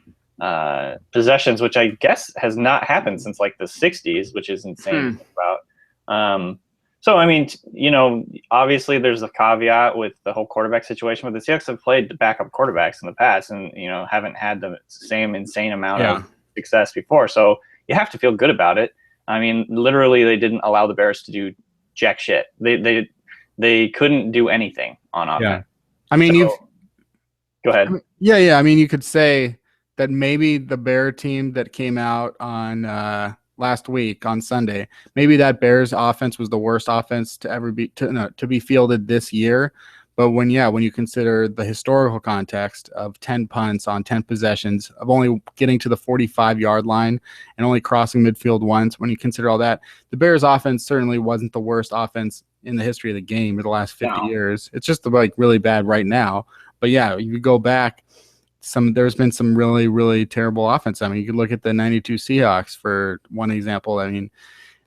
possessions, which I guess has not happened since like the 60s, which is insane to think about. So, I mean, obviously there's a caveat with the whole quarterback situation, but the Seahawks have played the backup quarterbacks in the past and, haven't had the same insane amount of success before. So you have to feel good about it. I mean, literally they didn't allow the Bears to do jack shit. They couldn't do anything on offense. Yeah. I mean, go ahead. Yeah. I mean, you could say that maybe the Bear team that came out on last week on Sunday, maybe that Bears offense was the worst offense to ever be to be fielded this year. But when you consider the historical context of 10 punts on 10 possessions, of only getting to the 45-yard line and only crossing midfield once, when you consider all that, the Bears offense certainly wasn't the worst offense in the history of the game for the last 50 years. It's just like really bad right now. But yeah, you go back, there's been some really, really terrible offense. I mean, you could look at the 92 Seahawks for one example. I mean,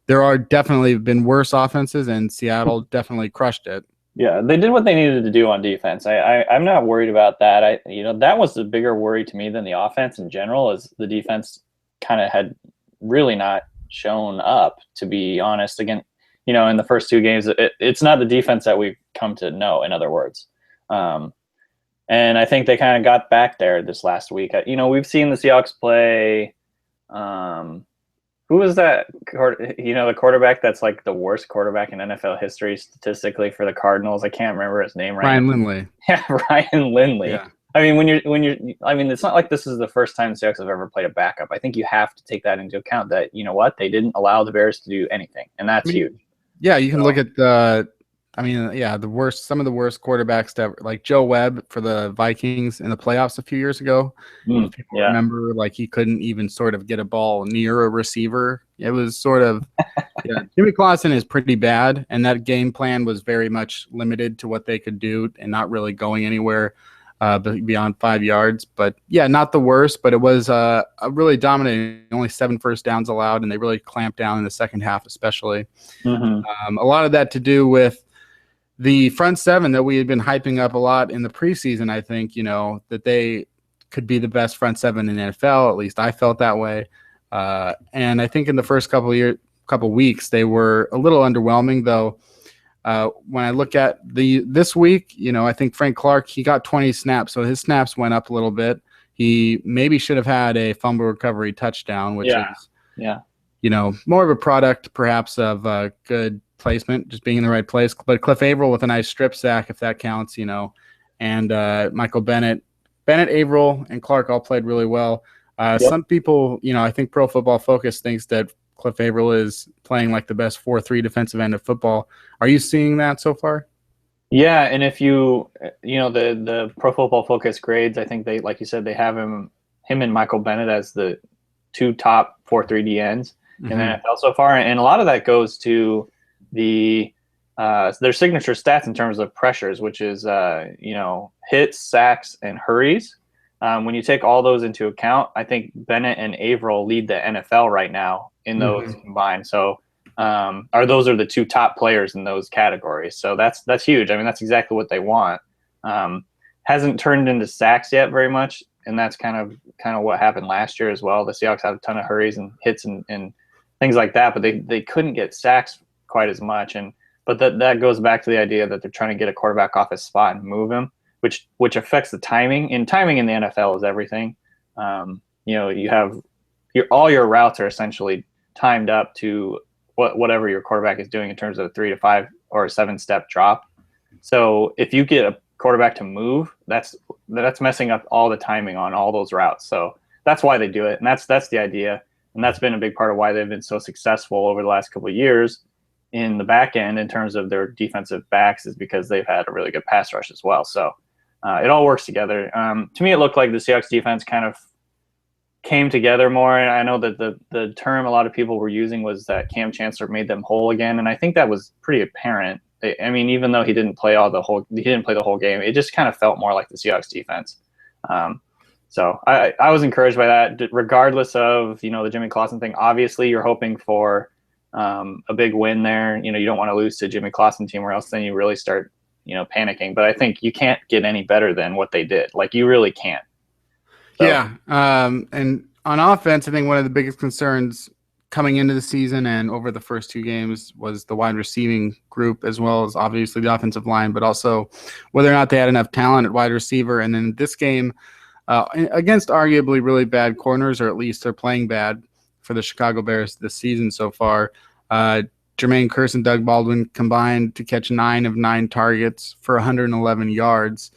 there are definitely been worse offenses, and Seattle definitely crushed it. Yeah, they did what they needed to do on defense. I'm not worried about that. That was the bigger worry to me than the offense in general, is the defense kind of had really not shown up, to be honest. Again, in the first two games, it's not the defense that we've come to know, in other words. And I think they kind of got back there this last week. We've seen the Seahawks play. Who was that? The quarterback that's like the worst quarterback in NFL history statistically for the Cardinals. I can't remember his name right Ryan now. Lindley. Yeah, Ryan Lindley. Yeah. I mean, it's not like this is the first time the Seahawks have ever played a backup. I think you have to take that into account, that, they didn't allow the Bears to do anything, and that's huge. Yeah, you can look at some of the worst quarterbacks that, like Joe Webb for the Vikings in the playoffs a few years ago. People remember, like, he couldn't even sort of get a ball near a receiver. It was sort of, Jimmy Clausen is pretty bad, and that game plan was very much limited to what they could do and not really going anywhere. beyond 5 yards. But yeah, not the worst, but it was a really dominating. Only 7 first downs allowed, and they really clamped down in the second half, especially. A lot of that to do with the front seven that we had been hyping up a lot in the preseason. I think, that they could be the best front seven in the NFL. At least I felt that way. And I think in the first couple weeks, they were a little underwhelming, though. When I look at this week, I think Frank Clark, he got 20 snaps, so his snaps went up a little bit. He maybe should have had a fumble recovery touchdown, which is, more of a product perhaps of good placement, just being in the right place. But Cliff Averill with a nice strip sack, if that counts, and Michael Bennett, Averill, and Clark all played really well. Some people, I think Pro Football Focus thinks that Cliff Averill is playing like the best 4-3 defensive end of football. Are you seeing that so far? Yeah, and if the Pro Football Focus grades, I think they, like you said, they have him and Michael Bennett as the 2 top 4-3 DNs in the NFL so far, and a lot of that goes to their signature stats in terms of pressures, which is hits, sacks, and hurries. When you take all those into account, I think Bennett and Averill lead the NFL right now in those combined. So those are the 2 top players in those categories. So that's huge. I mean, that's exactly what they want. Hasn't turned into sacks yet very much, and that's kind of what happened last year as well. The Seahawks had a ton of hurries and hits and things like that, but they couldn't get sacks quite as much. But that goes back to the idea that they're trying to get a quarterback off his spot and move him, which affects the timing. And timing in the NFL is everything. You have all your routes are essentially timed up to whatever your quarterback is doing in terms of a 3 to 5 or a 7-step drop. So if you get a quarterback to move, that's messing up all the timing on all those routes. So that's why they do it, and that's the idea, and that's been a big part of why they've been so successful over the last couple of years in the back end in terms of their defensive backs, is because they've had a really good pass rush as well. So it all works together. To me, it looked like the Seahawks defense kind of came together more. And I know that the term a lot of people were using was that Cam Chancellor made them whole again. And I think that was pretty apparent. I mean, even though he didn't play the whole game, it just kind of felt more like the Seahawks defense. So I was encouraged by that, regardless of, the Jimmy Clausen thing. Obviously, you're hoping for a big win there. You don't want to lose to Jimmy Clausen team, or else then you really start, panicking. But I think you can't get any better than what they did. Like, you really can't. So. Yeah. And on offense, I think one of the biggest concerns coming into the season and over the first 2 games was the wide receiving group, as well as obviously the offensive line, but also whether or not they had enough talent at wide receiver. And then this game, against arguably really bad corners, or at least they're playing bad for the Chicago Bears this season so far, Jermaine Kearse and Doug Baldwin combined to catch 9 of 9 targets for 111 yards.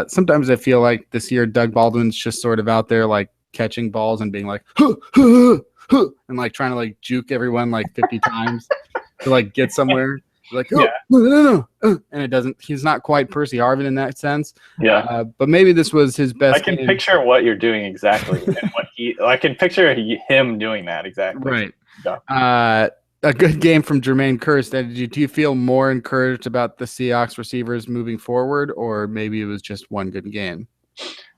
Sometimes I feel like this year Doug Baldwin's just sort of out there like catching balls and being like, huh, huh, huh, and like trying to like juke everyone like 50 times to like get somewhere. Like, oh, no. And it doesn't. He's not quite Percy Harvin in that sense. Yeah. But maybe this was his best. I can picture what you're doing exactly, and I can picture him doing that exactly. Right. Yeah. A good game from Jermaine Kearse. Do you feel more encouraged about the Seahawks receivers moving forward, or maybe it was just one good game?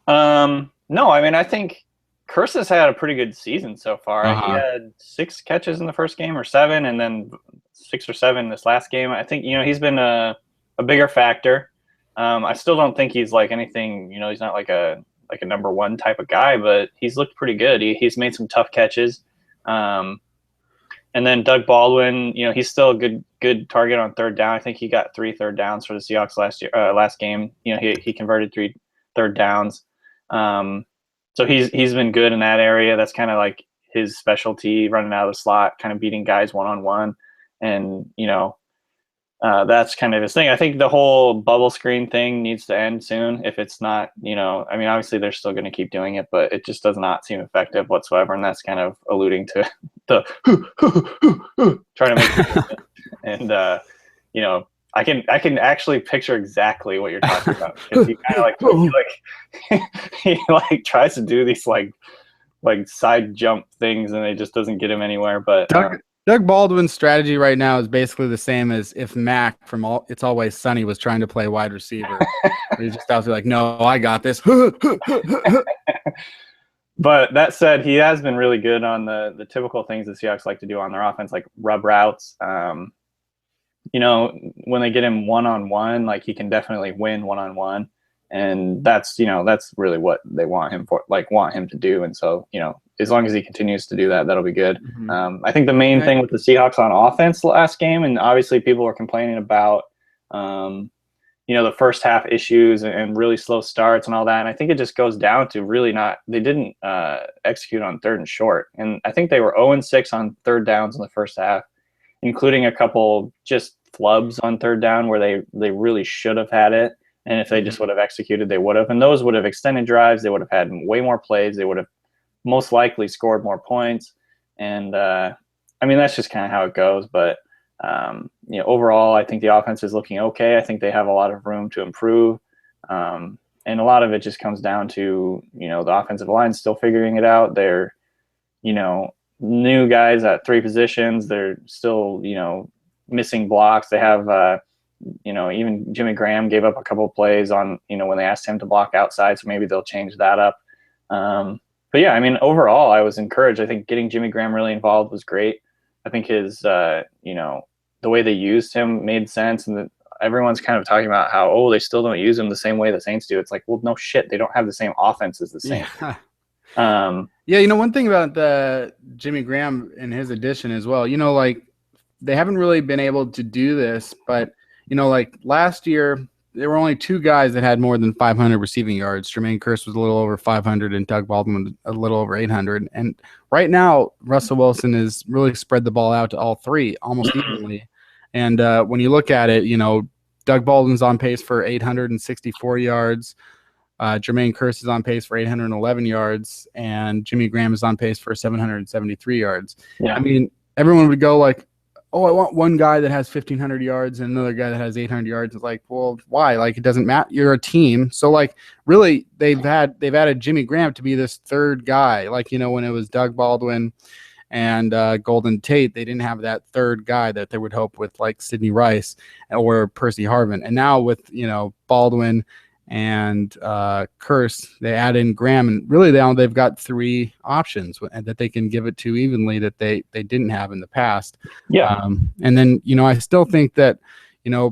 No, I mean, I think Kearse has had a pretty good season so far. He had 6 catches in the first game, or 7, and then 6 or 7 this last game. I think, he's been a bigger factor. I still don't think he's like anything, he's not like a number 1 type of guy, but he's looked pretty good. He's made some tough catches. And then Doug Baldwin, he's still a good target on 3rd down. I think he got 3 third downs for the Seahawks last game. He converted 3 third downs. So he's been good in that area. That's kind of like his specialty, running out of the slot, kind of beating guys one-on-one. And, that's kind of his thing. I think the whole bubble screen thing needs to end soon. If it's not, I mean, obviously they're still going to keep doing it, but it just does not seem effective whatsoever. And that's kind of alluding to the trying to make it. And, I can actually picture exactly what you're talking about. He kind of he tries to do these like side jump things, and it just doesn't get him anywhere. But Doug Doug Baldwin's strategy right now is basically the same as if Mac from It's Always Sunny was trying to play wide receiver. He's just out there like, no, I got this. But that said, he has been really good on the typical things the Seahawks like to do on their offense, like rub routes. You know, when they get him one-on-one, like he can definitely win one-on-one. And that's really what they want him to do. And so, as long as he continues to do that, that'll be good. Mm-hmm. I think the main thing with the Seahawks on offense last game, and obviously people were complaining about, the first half issues and really slow starts and all that. And I think it just goes down to they didn't execute on 3rd and short. And I think they were 0-6 on 3rd downs in the first half, including a couple just flubs on 3rd down where they really should have had it. And if they just would have executed, they would have. And those would have extended drives. They would have had way more plays. They would have most likely scored more points. And, that's just kind of how it goes. But, overall, I think the offense is looking okay. I think they have a lot of room to improve. And a lot of it just comes down to, the offensive line still figuring it out. They're, new guys at 3 positions. They're still, missing blocks. They have even Jimmy Graham gave up a couple of plays on, when they asked him to block outside, so maybe they'll change that up. But yeah, overall, I was encouraged. I think getting Jimmy Graham really involved was great. I think his, the way they used him made sense, and everyone's kind of talking about how, they still don't use him the same way the Saints do. It's like, well, no shit, they don't have the same offense as the Saints. Yeah. One thing about the Jimmy Graham and his addition as well, they haven't really been able to do this, but last year, there were only 2 guys that had more than 500 receiving yards. Jermaine Kearse was a little over 500 and Doug Baldwin a little over 800. And right now, Russell Wilson has really spread the ball out to all 3 almost evenly. And when you look at it, Doug Baldwin's on pace for 864 yards. Jermaine Kearse is on pace for 811 yards. And Jimmy Graham is on pace for 773 yards. Yeah. Everyone would go like, oh, I want one guy that has 1,500 yards and another guy that has 800 yards. It's like, well, why? Like, it doesn't matter. You're a team. So, really, they've added Jimmy Graham to be this 3rd guy. When it was Doug Baldwin and Golden Tate, they didn't have that 3rd guy that they would hope with, like Sidney Rice or Percy Harvin. And now with, Baldwin and Kearse, they add in Graham, and really now they've got 3 options that they can give it to evenly that they didn't have in the past. Yeah. And then, I still think that,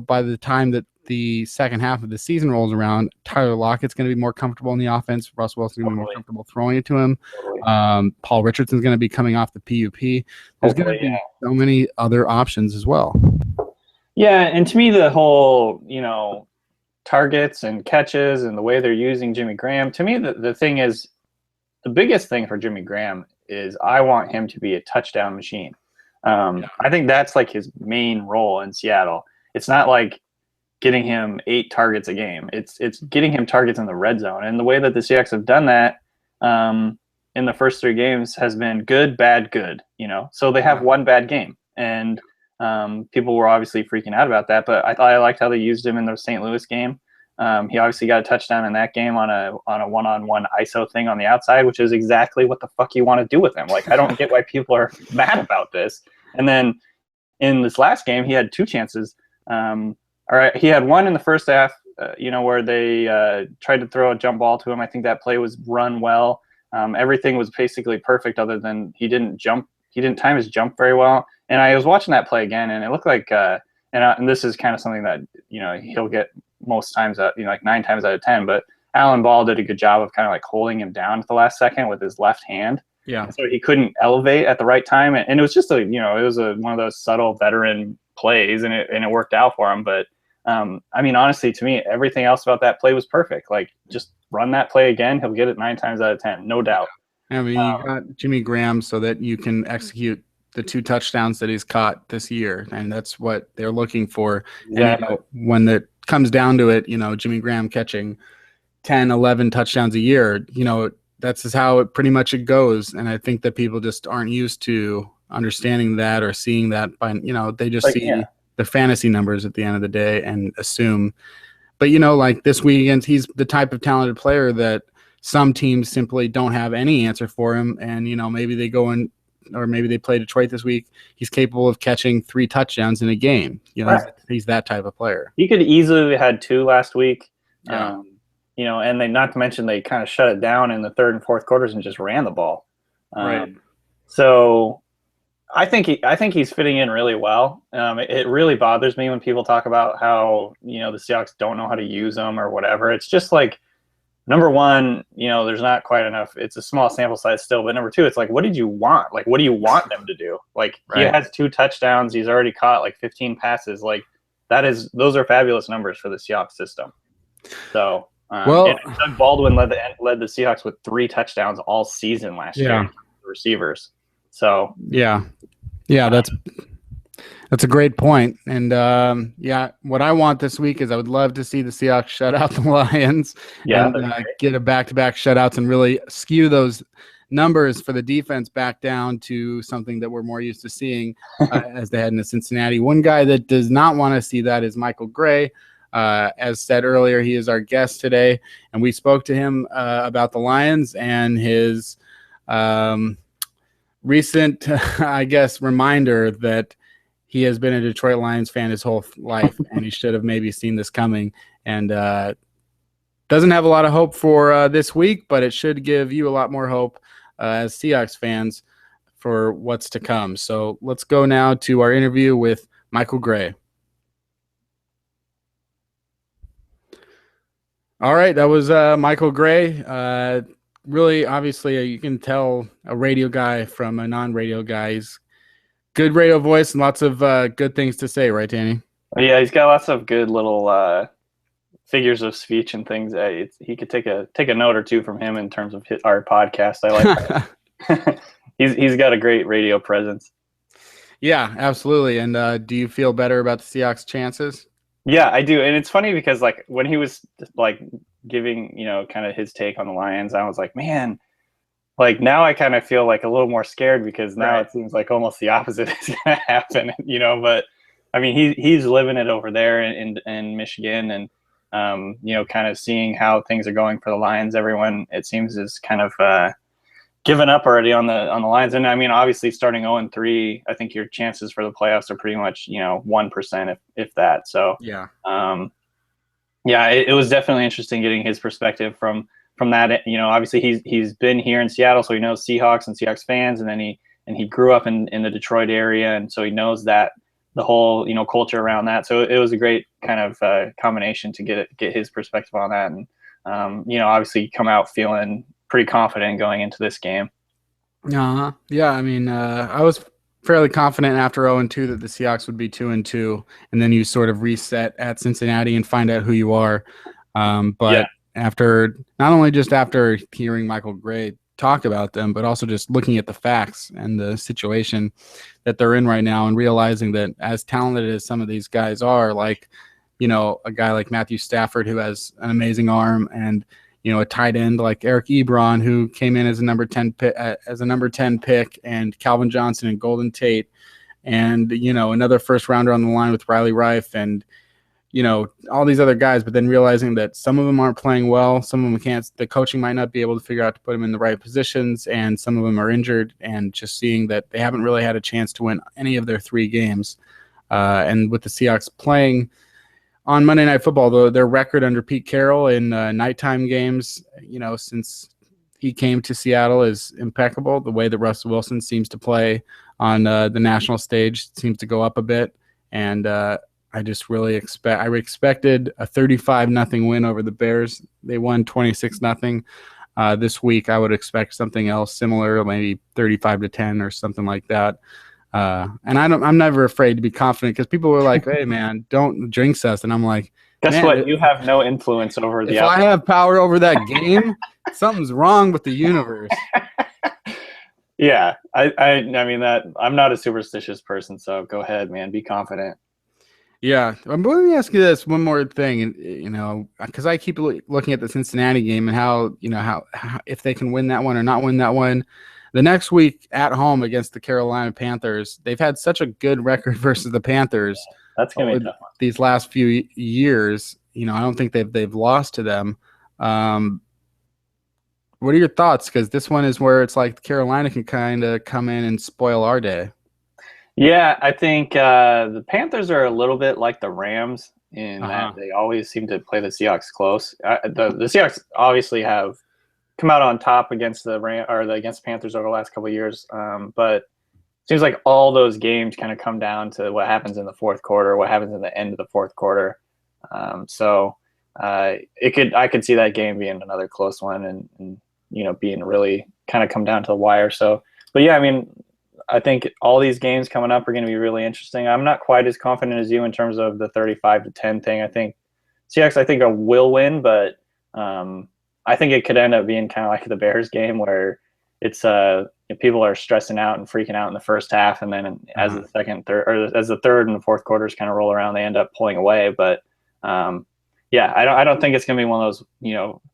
by the time that the second half of the season rolls around, Tyler Lockett's going to be more comfortable in the offense. Russ Wilson's going to be more comfortable throwing it to him. Paul Richardson's going to be coming off the PUP. There's going to be so many other options as well. Yeah, and to me, the whole, targets and catches and the way they're using Jimmy Graham, to me, the thing is, the biggest thing for Jimmy Graham is I want him to be a touchdown machine. I think that's like his main role in Seattle. It's not like getting him 8 targets a game. It's getting him targets in the red zone. And the way that the Seahawks have done that in the first 3 games has been good, bad, good. So they have one bad game, and people were obviously freaking out about that. But I liked how they used him in the St. Louis game. He obviously got a touchdown in that game on a one-on-one ISO thing on the outside, which is exactly what the fuck you want to do with him. Like, I don't get why people are mad about this. And then in this last game, he had 2 chances. He had one in the first half, where they tried to throw a jump ball to him. I think that play was run well. Everything was basically perfect other than he didn't time his jump very well. And I was watching that play again, and it looked like, and this is kind of something that, he'll get most times, like 9 times out of 10, but Alan Ball did a good job of kind of like holding him down at the last second with his left hand. Yeah. And so he couldn't elevate at the right time. And it was just one of those subtle veteran plays, and it worked out for him. But honestly, to me, everything else about that play was perfect. Like, just run that play again. He'll get it 9 times out of 10, no doubt. You got Jimmy Graham so that you can execute the 2 touchdowns that he's caught this year. And that's what they're looking for. Exactly. And, when it comes down to it, Jimmy Graham catching 10, 11 touchdowns a year, that's just how it pretty much it goes. And I think that people just aren't used to understanding that or seeing that by, they just see the fantasy numbers at the end of the day and assume. But, like this weekend, he's the type of talented player that some teams simply don't have any answer for him. And, maybe they go and or maybe they play Detroit this week, he's capable of catching 3 touchdowns in a game. Right. He's that type of player. He could easily have had 2 last week. Yeah. And not to mention they kind of shut it down in the third and fourth quarters and just ran the ball. Right. So I think he's fitting in really well. It really bothers me when people talk about how, the Seahawks don't know how to use them or whatever. It's just like, number one, there's not quite enough. It's a small sample size still. But number two, it's like, what did you want? Like, what do you want them to do? Like, He has 2 touchdowns. He's already caught like 15 passes. Like, those are fabulous numbers for the Seahawks system. So, Doug Baldwin led the Seahawks with 3 touchdowns all season last year. Receivers. So yeah, that's a great point. And what I want this week is I would love to see the Seahawks shut out the Lions and get a back-to-back shutouts and really skew those numbers for the defense back down to something that we're more used to seeing as they head into Cincinnati. One guy that does not want to see that is Michael Gray. As said earlier, he is our guest today, and we spoke to him about the Lions and his recent, I guess, reminder that he has been a Detroit Lions fan his whole life, and he should have maybe seen this coming. And doesn't have a lot of hope for this week, but it should give you a lot more hope as Seahawks fans for what's to come. So let's go now to our interview with Michael Gray. All right, that was Michael Gray. Really, obviously, you can tell a radio guy from a non-radio guy. He's good radio voice and lots of good things to say, right, Danny? Yeah, he's got lots of good little figures of speech and things. He could take a note or two from him in terms of our podcast. I like that. He's got a great radio presence. Yeah, absolutely. And do you feel better about the Seahawks' chances? Yeah, I do. And it's funny because like when he was like giving, kind of his take on the Lions, I was like, man, like now I kind of feel like a little more scared because now it seems like almost the opposite is going to happen, but I mean, he's living it over there in Michigan and, kind of seeing how things are going for the Lions. Everyone, it seems, is kind of given up already on the Lions. And I mean, obviously starting 0-3, I think your chances for the playoffs are pretty much, 1% if that. So yeah. It was definitely interesting getting his perspective from that. Obviously he's been here in Seattle, so he knows Seahawks and Seahawks fans, and then he grew up in the Detroit area, and so he knows that the whole culture around that. So it was a great kind of combination to get his perspective on that, and obviously come out feeling pretty confident going into this game. Yeah, I mean, I was fairly confident after 0-2 that the Seahawks would be 2-2, and then you sort of reset at Cincinnati and find out who you are. After not only just after hearing Michael Gray talk about them, but also just looking at the facts and the situation that they're in right now and realizing that as talented as some of these guys are, like, a guy like Matthew Stafford who has an amazing arm, and a tight end like Eric Ebron who came in as a number 10 pick, and Calvin Johnson and Golden Tate, and another first rounder on the line with Riley Reif, and all these other guys, but then realizing that some of them aren't playing well, some of them can't, the coaching might not be able to figure out to put them in the right positions, and some of them are injured, and just seeing that they haven't really had a chance to win any of their 3 games. And with the Seahawks playing on Monday Night Football, though, their record under Pete Carroll in nighttime games, since he came to Seattle, is impeccable. The way that Russell Wilson seems to play on the national stage seems to go up a bit, and I just really expected a 35-0 win over the Bears. They won 26-0. This week, I would expect something else similar, maybe 35-10 or something like that. And I'm never afraid to be confident, because people were like, "Hey, man, don't jinx us." And I'm like, guess what? You have no influence over the. If I have power over that game, something's wrong with the universe. Yeah, I mean that I'm not a superstitious person, so go ahead, man. Be confident. Yeah, but let me ask you this one more thing, because I keep looking at the Cincinnati game and how if they can win that one or not win that one. The next week at home against the Carolina Panthers, they've had such a good record versus the Panthers. That's gonna be a tough one. These last few years. I don't think they've lost to them. What are your thoughts? Because this one is where it's like Carolina can kind of come in and spoil our day. Yeah, I think the Panthers are a little bit like the Rams in that they always seem to play the Seahawks close. The Seahawks obviously have come out on top against against the Panthers over the last couple of years, but it seems like all those games kind of come down to what happens in the fourth quarter, what happens in the end of the fourth quarter. I could see that game being another close one, and being really kind of come down to the wire. So, but yeah, I mean, I think all these games coming up are going to be really interesting. I'm not quite as confident as you in terms of the 35-10 thing. I think Seahawks, will win, but I think it could end up being kind of like the Bears game where it's people are stressing out and freaking out in the first half, and then as the third and the fourth quarters kind of roll around, they end up pulling away. But I don't think it's going to be one of those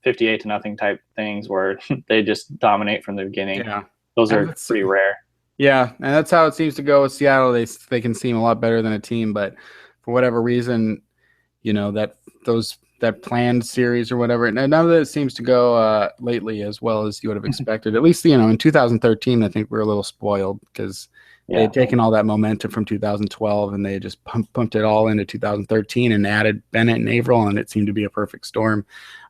58-0 type things where they just dominate from the beginning. Yeah, those are pretty rare. Yeah, and that's how it seems to go with Seattle. They can seem a lot better than a team, but for whatever reason, that planned series or whatever, none of it seems to go lately as well as you would have expected. At least in 2013, I think we were a little spoiled because they had taken all that momentum from 2012 and they just pumped it all into 2013 and added Bennett and Averill, and it seemed to be a perfect storm.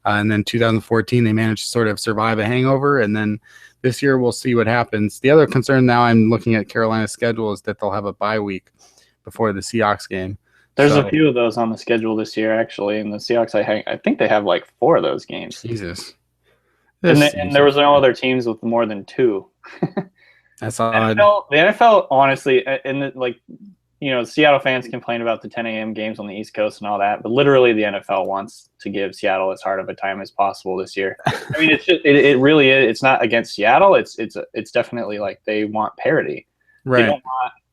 And then 2014, they managed to sort of survive a hangover, and then this year, we'll see what happens. The other concern now I'm looking at Carolina's schedule is that they'll have a bye week before the Seahawks game. There's a few of those on the schedule this year, actually. And the Seahawks, I think they have like 4 of those games. Jesus. And there was no other teams with more than 2. That's odd. The NFL, honestly, Seattle fans complain about the 10 a.m. games on the East Coast and all that, but literally the NFL wants to give Seattle as hard of a time as possible this year. I mean, it really is. It's not against Seattle. It's definitely like they want parity. Right.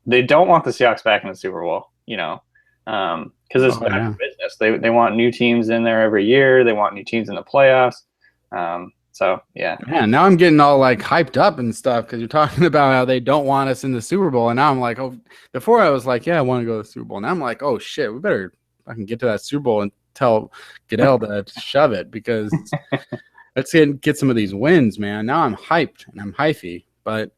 They don't want the Seahawks back in the Super Bowl. Because it's bad for business. They want new teams in there every year. They want new teams in the playoffs. So, yeah. Man, now I'm getting all like hyped up and stuff because you're talking about how they don't want us in the Super Bowl. And now I'm like, oh, before I was like, yeah, I want to go to the Super Bowl. Now I'm like, oh, shit, we better fucking get to that Super Bowl and tell Goodell to shove it because let's get some of these wins, man. Now I'm hyped and I'm hyphy. But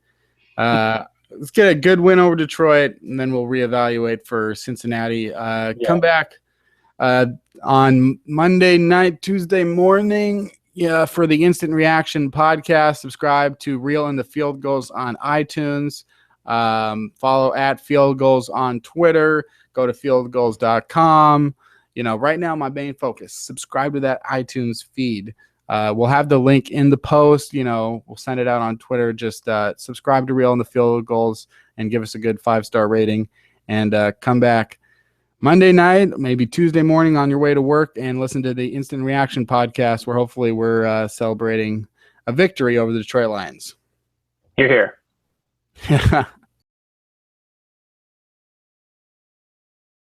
let's get a good win over Detroit, and then we'll reevaluate for Cincinnati. Come back on Monday night, Tuesday morning. Yeah, for the Instant Reaction podcast, subscribe to Reel in the Field Goals on iTunes. Follow at Field Goals on Twitter. Go to fieldgoals.com. Right now, my main focus, subscribe to that iTunes feed. We'll have the link in the post. We'll send it out on Twitter. Just subscribe to Reel in the Field Goals and give us a good 5-star rating. And come back Monday night, maybe Tuesday morning on your way to work, and listen to the Instant Reaction podcast where hopefully we're celebrating a victory over the Detroit Lions. Hear, hear.